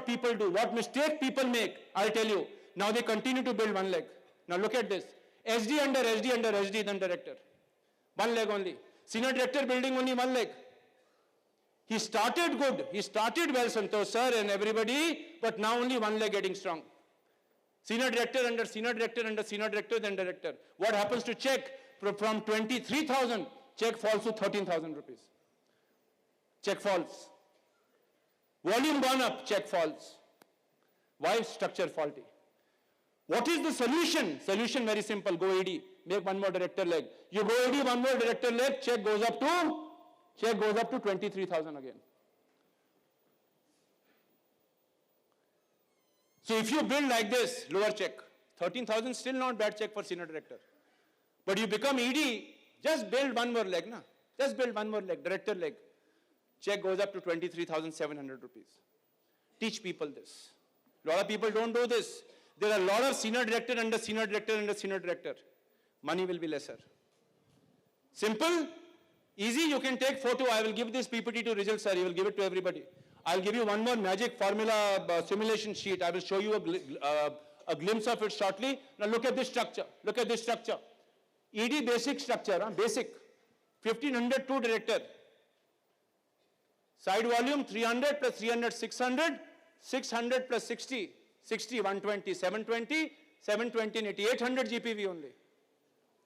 people do, what mistake people make, I'll tell you. Now they continue to build one leg. Now look at this. SD under SD, then director. One leg only. Senior director building only one leg. He started good. He started well, Santosh sir and everybody, but now only one leg getting strong. Senior director under senior director under senior director, then director. What happens to check? From 23,000, check falls to 13,000 rupees. Check falls. Volume gone up, check falls. Why? Structure faulty. What is the solution? Solution very simple. Go ED. Make one more director leg. You go ED, one more director leg, check goes up to 23,000 again. So if you build like this, lower check, 13,000 still not bad check for senior director. But you become ED, just build one more leg, na? Just build one more leg, director leg. Check goes up to 23,700 rupees. Teach people this. A lot of people don't do this. There are a lot of senior director under senior director under senior director. Money will be lesser. Simple, easy, you can take photo. I will give this PPT to Rizal sir. He will give it to everybody. I'll give you one more magic formula simulation sheet. I will show you a glimpse of it shortly. Now look at this structure. Look at this structure. ED basic structure, basic. 1500 to director. Side volume 300 plus 300, 600. 600 plus 60, 60, 120, 720, 720 and 80, 800 GPV only.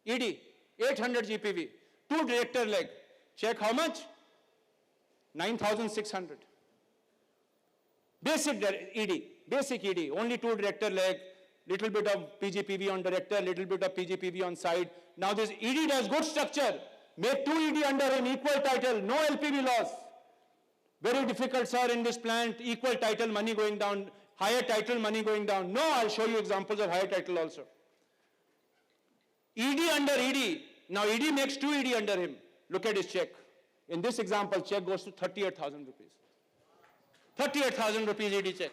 ED, 800 GPV. 2 director leg. Check how much? 9,600. Basic ED, basic ED, only 2 director leg, little bit of PGPV on director, little bit of PGPV on side. Now this ED does good structure. Make 2 ED under him, equal title, no LPV loss. Very difficult, sir, in this plant, equal title, money going down, higher title, money going down. No, I'll show you examples of higher title also. ED under ED. Now ED makes 2 ED under him. Look at his check. In this example, check goes to 38,000 rupees. 38,000 rupees ED check.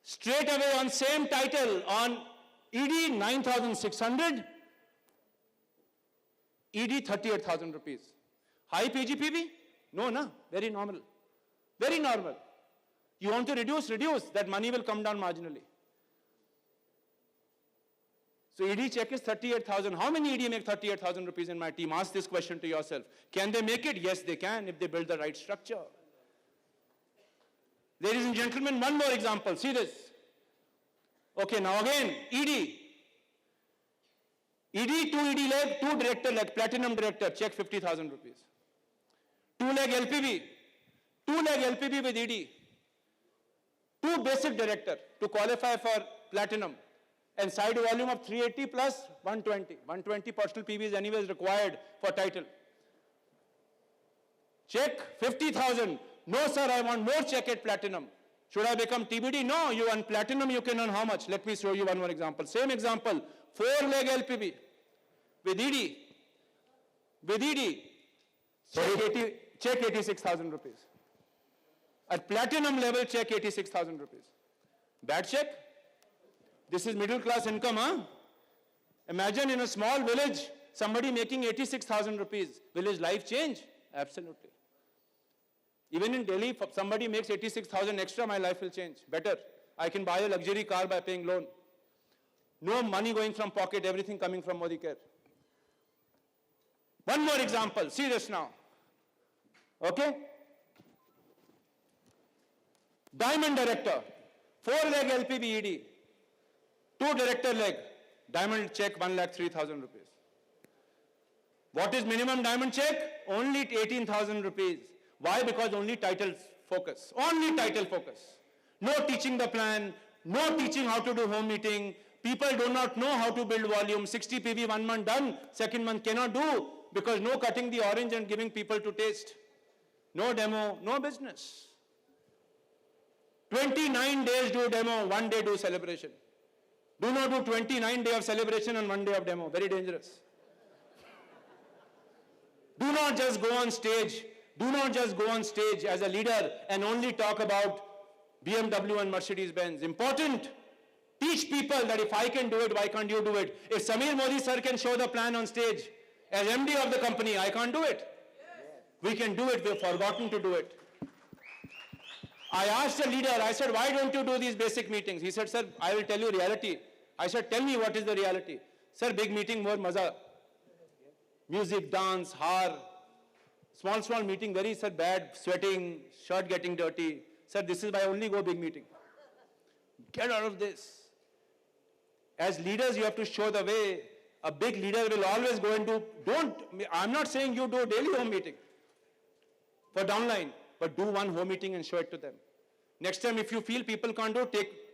Straight away on same title, on ED 9,600. ED 38,000 rupees. High PGPB? No, no, very normal. Very normal. You want to reduce, that money will come down marginally. So ED check is 38,000. How many ED make 38,000 rupees in my team? Ask this question to yourself. Can they make it? Yes, they can if they build the right structure. Ladies and gentlemen, one more example. See this. Okay, now again, ED. ED, 2 ED leg, 2 director leg, platinum director, check 50,000 rupees. 2 leg LPB. 2 leg LPB with ED. 2 basic director to qualify for platinum. And side volume of 380 plus 120. 120 personal PB is anyways required for title. Check 50,000. No sir, I want more check at platinum. Should I become TBD? No, you earn platinum, you can earn how much? Let me show you one more example. Same example, 4 leg LPB with ED. With ED, check 86,000 rupees. At platinum level, check 86,000 rupees. Bad check? This is middle class income, huh? Imagine in a small village, somebody making 86,000 rupees. Will his life change? Absolutely. Even in Delhi, if somebody makes 86,000 extra, my life will change. Better. I can buy a luxury car by paying loan. No money going from pocket, everything coming from Modi Care. One more example. See this now. Okay? Diamond director. 4 leg LPB ED. 2 director leg. Diamond check 1,03,000 rupees. What is minimum diamond check? Only 18,000 rupees. Why? Because only title focus. Only title focus. No teaching the plan. No teaching how to do home meeting. People do not know how to build volume. 60 PV 1 month done. Second month cannot do. Because no cutting the orange and giving people to taste. No demo. No business. 29 days do demo. 1 day do celebration. Do not do 29 days of celebration and 1 day of demo. Very dangerous. Do not just go on stage. Do not just go on stage as a leader and only talk about BMW and Mercedes-Benz. Important. Teach people that if I can do it, why can't you do it? If Samir Modi sir can show the plan on stage as MD of the company, I can't do it. We can do it. We've forgotten to do it. I asked the leader, I said, why don't you do these basic meetings? He said, sir, I will tell you reality. I said, tell me what is the reality. Sir, big meeting, more maza. Music, dance, har. Small meeting, very, sir, bad, sweating, shirt getting dirty. Sir, this is why I only go big meeting. Get out of this. As leaders, you have to show the way. A big leader will always go and do, I'm not saying you do daily home meeting for downline, but do one home meeting and show it to them. Next time, if you feel people can't do,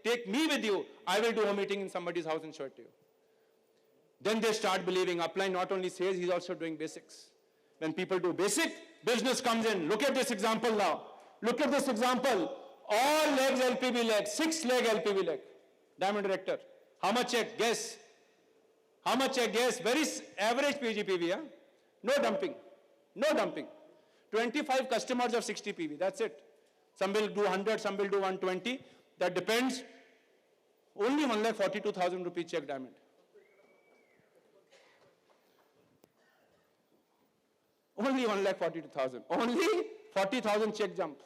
take me with you. I will do home meeting in somebody's house and show it to you. Then they start believing. Upline not only says, he's also doing basics. When people do basic, business comes in. Look at this example now. Look at this example. All legs LPB leg, 6 leg LPB leg. Diamond director. How much check? Guess. How much check? Guess. Very average PGPV, huh? No dumping. No dumping. 25 customers of 60 PV. That's it. Some will do 100, some will do 120. That depends. Only 1,42,000 rupees check diamond. Only 1,42,000. Only 40,000 check jump.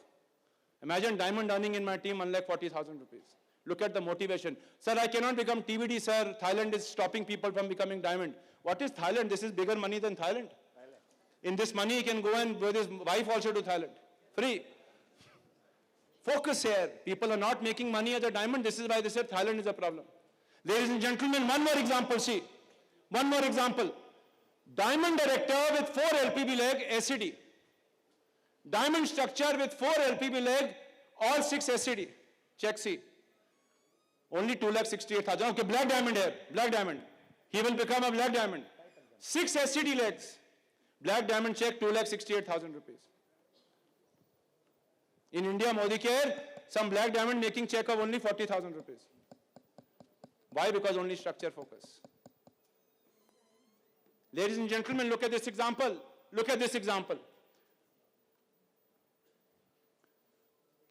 Imagine diamond earning in my team 1,40,000 rupees. Look at the motivation. Sir, I cannot become TBD, sir. Thailand is stopping people from becoming diamond. What is Thailand? This is bigger money than Thailand. In this money, he can go and with his wife also to Thailand. Free. Focus here. People are not making money as a diamond. This is why they said Thailand is a problem. Ladies and gentlemen, one more example, see. One more example. Diamond director with 4 LPB leg, SCD. Diamond structure with 4 LPB leg, all 6 SCD. Check C. Only 2,68,000. Okay, black diamond here. Black diamond. He will become a black diamond. 6 SCD legs. Black diamond check 2,68,000 rupees. In India, Modi Care, some black diamond making check of only 40,000 rupees. Why? Because only structure focus. Ladies and gentlemen, look at this example. Look at this example.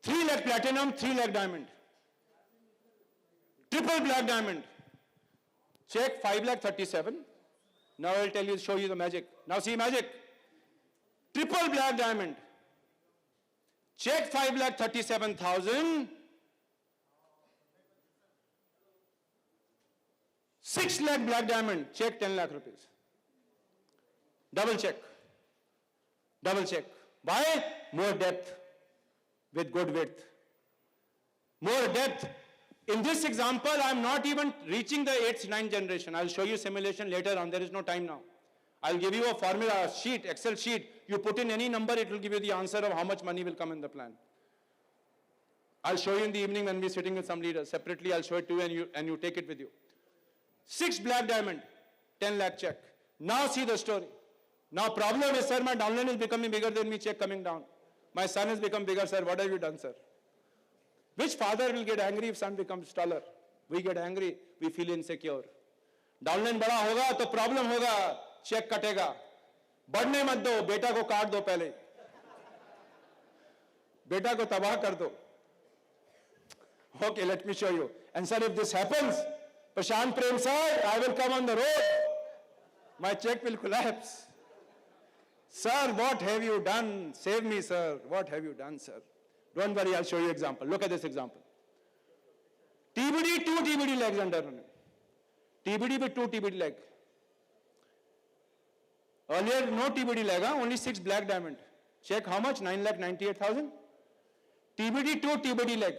3 lakh platinum, 3 lakh diamond. Triple black diamond. Check 5,37,000. Now I'll tell you, show you the magic. Now see magic. Triple black diamond. Check 5,37,000. 6 lakh black diamond. Check 10 lakh rupees. Double check. Double check. Why? More depth with good width. More depth. In this example, I'm not even reaching the 8th, 9th generation. I'll show you simulation later on. There is no time now. I'll give you a formula sheet, Excel sheet. You put in any number, it will give you the answer of how much money will come in the plan. I'll show you in the evening when we're sitting with some leaders. Separately, I'll show it to you and you take it with you. 6 black diamond, 10 lakh check. Now see the story. Now problem is, sir, my downline is becoming bigger than me, check coming down. My son has become bigger, sir. What have you done, sir? Which father will get angry if son becomes taller? We get angry, we feel insecure. Downline बड़ा होगा तो problem होगा, check कटेगा. बढ़ने मत दो, बेटा को काट दो पहले. बेटा को तबाह कर दो. Okay, let me show you. And sir, if this happens, Prashant Prem sir, I will come on the road. My check will collapse. Sir, what have you done? Save me, sir. What have you done, sir? Don't worry, I'll show you example. Look at this example. TBD, 2 TBD legs under him. TBD with 2 TBD leg. Earlier, no TBD leg, only 6 black diamond. Check how much? 9,98,000. TBD, 2 TBD leg.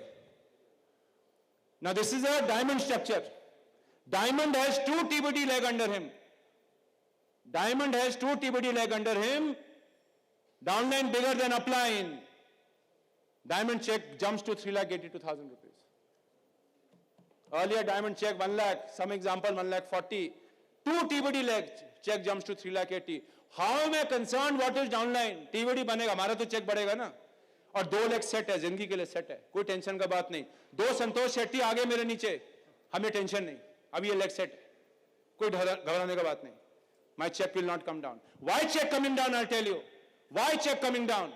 Now this is a diamond structure. Diamond has 2 TBD leg under him. Diamond has 2 TBD leg under him. Downline bigger than upline. Diamond check jumps to 3,82,000 rupees. Earlier diamond check 1 lakh, some example 1,40,000. 2 TBD leg check jumps to 3,80,000. How am I concerned what is downline? TBD बनेगा, हमारा तो check बढ़ेगा ना. और 2 lakh set है, जिंदगी के लिए सेट है, कोई टेंशन का बात नहीं. 2 संतोष शेट्टी आगे मेरे नीचे, हमें टेंशन नहीं. अब ये लेग सेट है, कोई घबराने का बात नहीं. My check will not come down. Why check coming down? I'll tell you. Why check coming down?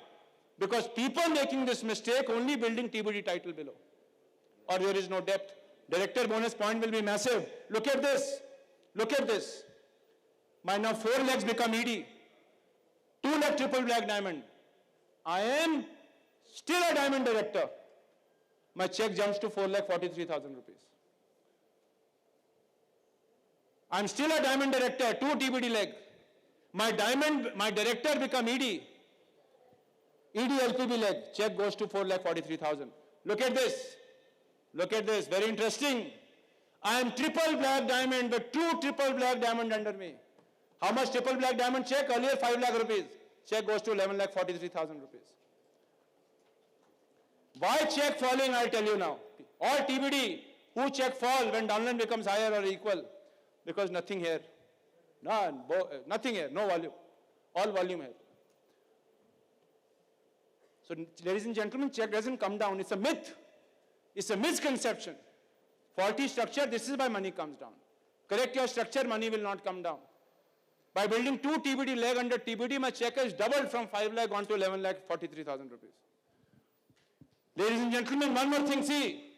Because people making this mistake only building TBD title below. Or there is no depth. Director bonus point will be massive. Look at this. Look at this. My now 4 legs become ED. 2 lakh triple black diamond. I am still a diamond director. My check jumps to 4,43,000 rupees. I'm still a diamond director, 2 TBD leg. My director become ED. ED LPB leg, check goes to 4,43,000. Look at this. Look at this, very interesting. I am triple black diamond, with 2 triple black diamond under me. How much triple black diamond check? Earlier 5 lakh rupees. Check goes to 11,43,000 rupees. Why check falling? I'll tell you now. All TBD, who check fall when downline becomes higher or equal? Because nothing here. None, nothing here, no volume. All volume here. So, ladies and gentlemen, check doesn't come down. It's a myth. It's a misconception. Faulty structure, this is why money comes down. Correct your structure, money will not come down. By building 2 TBD leg under TBD, my check has doubled from 5 lakh on to 11,43,000 rupees. Ladies and gentlemen, one more thing, see.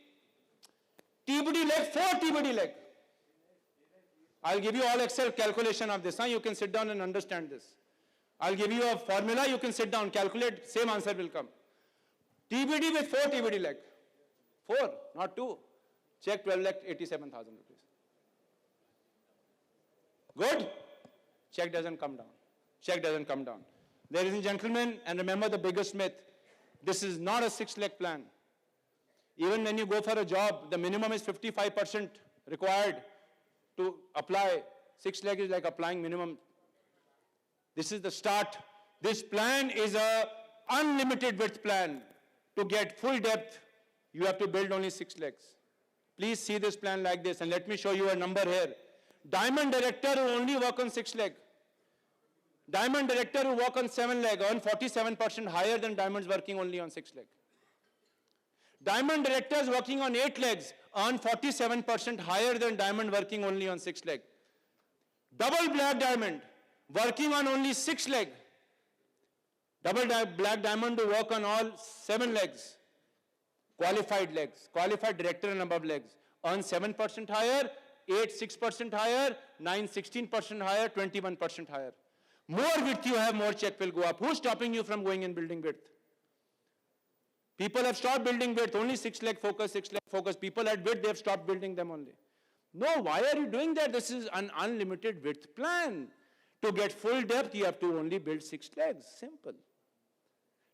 TBD leg, 4 TBD leg. I'll give you all Excel calculation of this. You can sit down and understand this. I'll give you a formula, you can sit down, calculate, same answer will come. TBD with 4 TBD leg. 4, not 2. Check 12,87,000 rupees. Good? Check doesn't come down. Check doesn't come down. Ladies and gentlemen, and remember the biggest myth, this is not a 6 lakh plan. Even when you go for a job, the minimum is 55% required to apply. 6 lakh is like applying minimum. This is the start. This plan is a unlimited width plan. To get full depth, you have to build only 6 legs. Please see this plan like this, and let me show you a number here. Diamond director who only work on 6 leg. Diamond director who work on 7 leg earn 47% higher than diamonds working only on 6 leg. Diamond directors working on 8 legs earn 47% higher than diamond working only on 6 leg. Double black diamond working on only 6 leg. Double black diamond to work on all 7 legs. Qualified legs, qualified director and above legs earn 7% higher. 8 6% higher, 9 16% higher, 21% higher. More width you have, more check will go up. Who's stopping you from going and building width? People have stopped building width, only 6 leg focus, 6 leg focus. People at width, they have stopped building them only. No, why are you doing that? This is an unlimited width plan. To get full depth, you have to only build 6 legs, simple.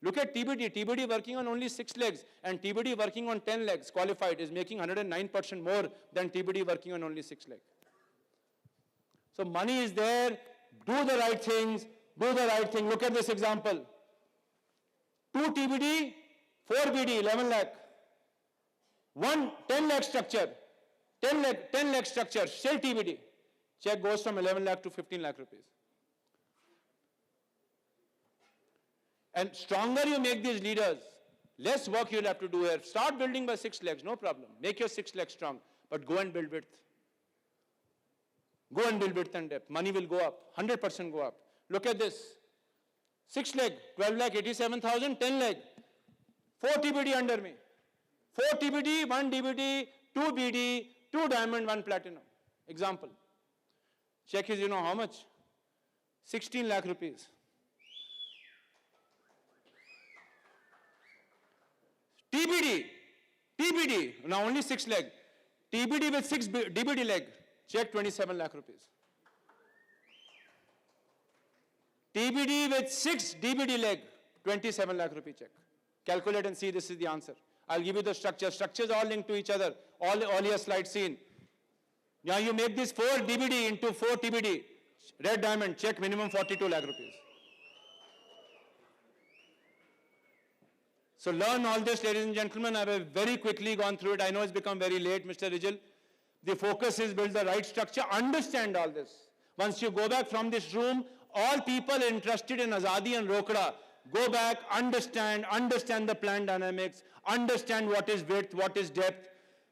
Look at TBD. TBD working on only 6 legs and TBD working on 10 legs, qualified, is making 109% more than TBD working on only 6 legs. So money is there, do the right things, do the right thing. Look at this example. 2 TBD, 4 BD, 11 lakh. 1 10 lakh structure, 10 lakh structure, still TBD. Check goes from 11 lakh to 15 lakh rupees. And stronger you make these leaders, less work you'll have to do here. Start building by 6 legs, no problem. Make your 6 legs strong, but go and build width. Go and build width and depth. Money will go up, 100% go up. Look at this. 6 leg, 12 lakh, 87,000, 10 leg. 4 TBD under me. 4 TBD, 1 DBD, 2 BD, 2 diamond, 1 platinum. Example. Check is, you know how much? 16 lakh rupees. TBD, now only 6 leg. TBD with 6 DBD leg, check 27 lakh rupees. TBD with 6 DBD leg, 27 lakh rupee check. Calculate and see, this is the answer. I'll give you the structure. Structures all linked to each other. All your slides seen. Now you make this 4 DBD into 4 TBD. Red diamond, check minimum 42 lakh rupees. So learn all this, ladies and gentlemen. I have very quickly gone through it. I know it's become very late, Mr. Rijal. The focus is build the right structure. Understand all this. Once you go back from this room, all people interested in Azadi and Rokda, go back, understand the plan dynamics, understand what is width, what is depth.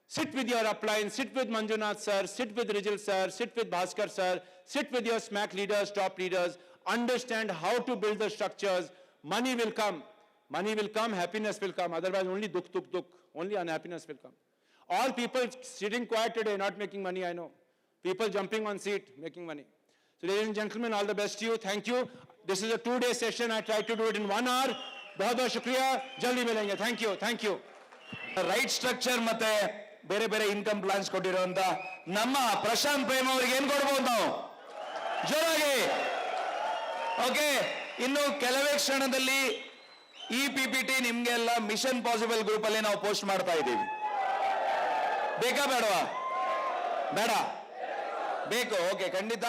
Sit with your upline, sit with Manjunath sir, sit with Rijal sir, sit with Bhaskar sir, sit with your SMAC leaders, top leaders. Understand how to build the structures. Money will come. Money will come, happiness will come. Otherwise, only dukh, dukh, dukh. Only unhappiness will come. All people sitting quiet today, not making money, I know. People jumping on seat, making money. So, ladies and gentlemen, all the best to you. Thank you. This is a 2-day session. I tried to do it in 1 hour. बहुत बहुत शुक्रिया. जल्दी मिलेंगे. Thank you. Thank you. Right structure ಮತ್ತೆ ಬೇರೆ ಬೇರೆ income plants ಕೊಟ್ಟಿರುವಂತ ನಮ್ಮ ಪ್ರಶಾಂತ್ ಪ್ರೇಮ್ ಅವರಿಗೆ ಏನ್ ಕೊಡ್ಬೋದು ನಾವು ಜೋರಾಗಿ. ಓಕೆ, ಇನ್ನು ಕೆಲವೇ ಕ್ಷಣದಲ್ಲಿ ಈ PPT ನಿಮ್ಗೆಲ್ಲ ಮಿಷನ್ ಪಾಸಿಬಲ್ ಗ್ರೂಪ್ ಅಲ್ಲಿ ನಾವು ಪೋಸ್ಟ್ ಮಾಡ್ತಾ ಇದ್ದೀವಿ. ಬೇಕಾ ಬೇಡವಾ? ಬೇಡ, ಬೇಕು. ಓಕೆ, ಖಂಡಿತ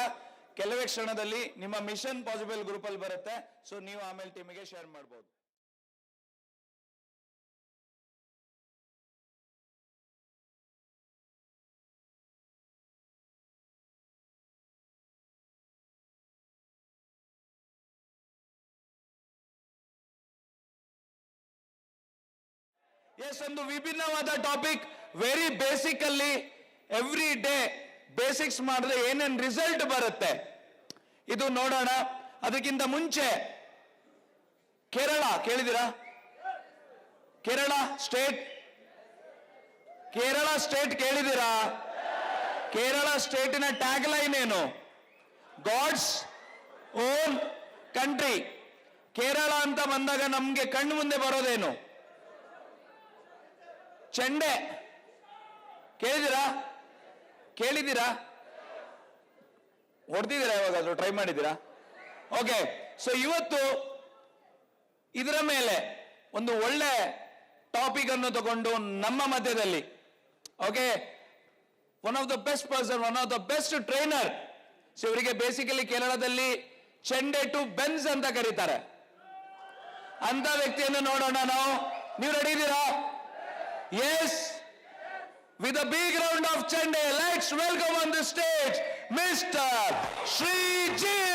ಕೆಲವೇ ಕ್ಷಣದಲ್ಲಿ ನಿಮ್ಮ ಮಿಷನ್ ಪಾಸಿಬಲ್ ಗ್ರೂಪ್ ಅಲ್ಲಿ ಬರುತ್ತೆ. ಸೊ ನೀವು ಆಮೇಲೆ ಟೀಮಿಗೆ ಶೇರ್ ಮಾಡಬಹುದು. ಎಸ್, ಒಂದು ವಿಭಿನ್ನವಾದ topic. Very basically every day basics ಮಾಡಿದ್ರೆ ಏನೇನ್ ರಿಸಲ್ಟ್ ಬರುತ್ತೆ ಇದು ನೋಡೋಣ. ಅದಕ್ಕಿಂತ ಮುಂಚೆ ಕೇರಳ ಕೇಳಿದಿರಾ? ಕೇರಳ ಸ್ಟೇಟ್ ಕೇಳಿದಿರಾ? ಕೇರಳ ಸ್ಟೇಟಿನ ಟ್ಯಾಗ್ ಲೈನ್ ಏನು? God's own country. ಕೇರಳ ಅಂತ ಬಂದಾಗ ನಮ್ಗೆ ಕಣ್ಣು ಮುಂದೆ ಬರೋದೇನು? ಚೆಂಡೆ. ಕೇಳಿದ್ದೀರಾ? ಹೊಡೆದಿದ್ದೀರಾ? ಯಾವಾಗಾದ್ರೂ ಟ್ರೈ ಮಾಡಿದ್ದೀರಾ? ಓಕೆ, ಸೊ ಇವತ್ತು ಇದರ ಮೇಲೆ ಒಂದು ಒಳ್ಳೆ ಟಾಪಿಕ್ ಅನ್ನು ತಗೊಂಡು ನಮ್ಮ ಮಧ್ಯದಲ್ಲಿ, okay, one of the best person, one of the best trainer. So ಇವರಿಗೆ ಬೇಸಿಕಲಿ ಕೇರಳದಲ್ಲಿ ಚೆಂಡೆ ಟು ಬೆನ್ಸ್ ಅಂತ ಕರೀತಾರೆ. ಅಂತ ವ್ಯಕ್ತಿಯನ್ನು ನೋಡೋಣ ನಾವು. ನೀವು ರೆಡಿ ಇದ್ದೀರಾ? Yes, with a big round of Chende, let's welcome on the stage Mr. Srijit.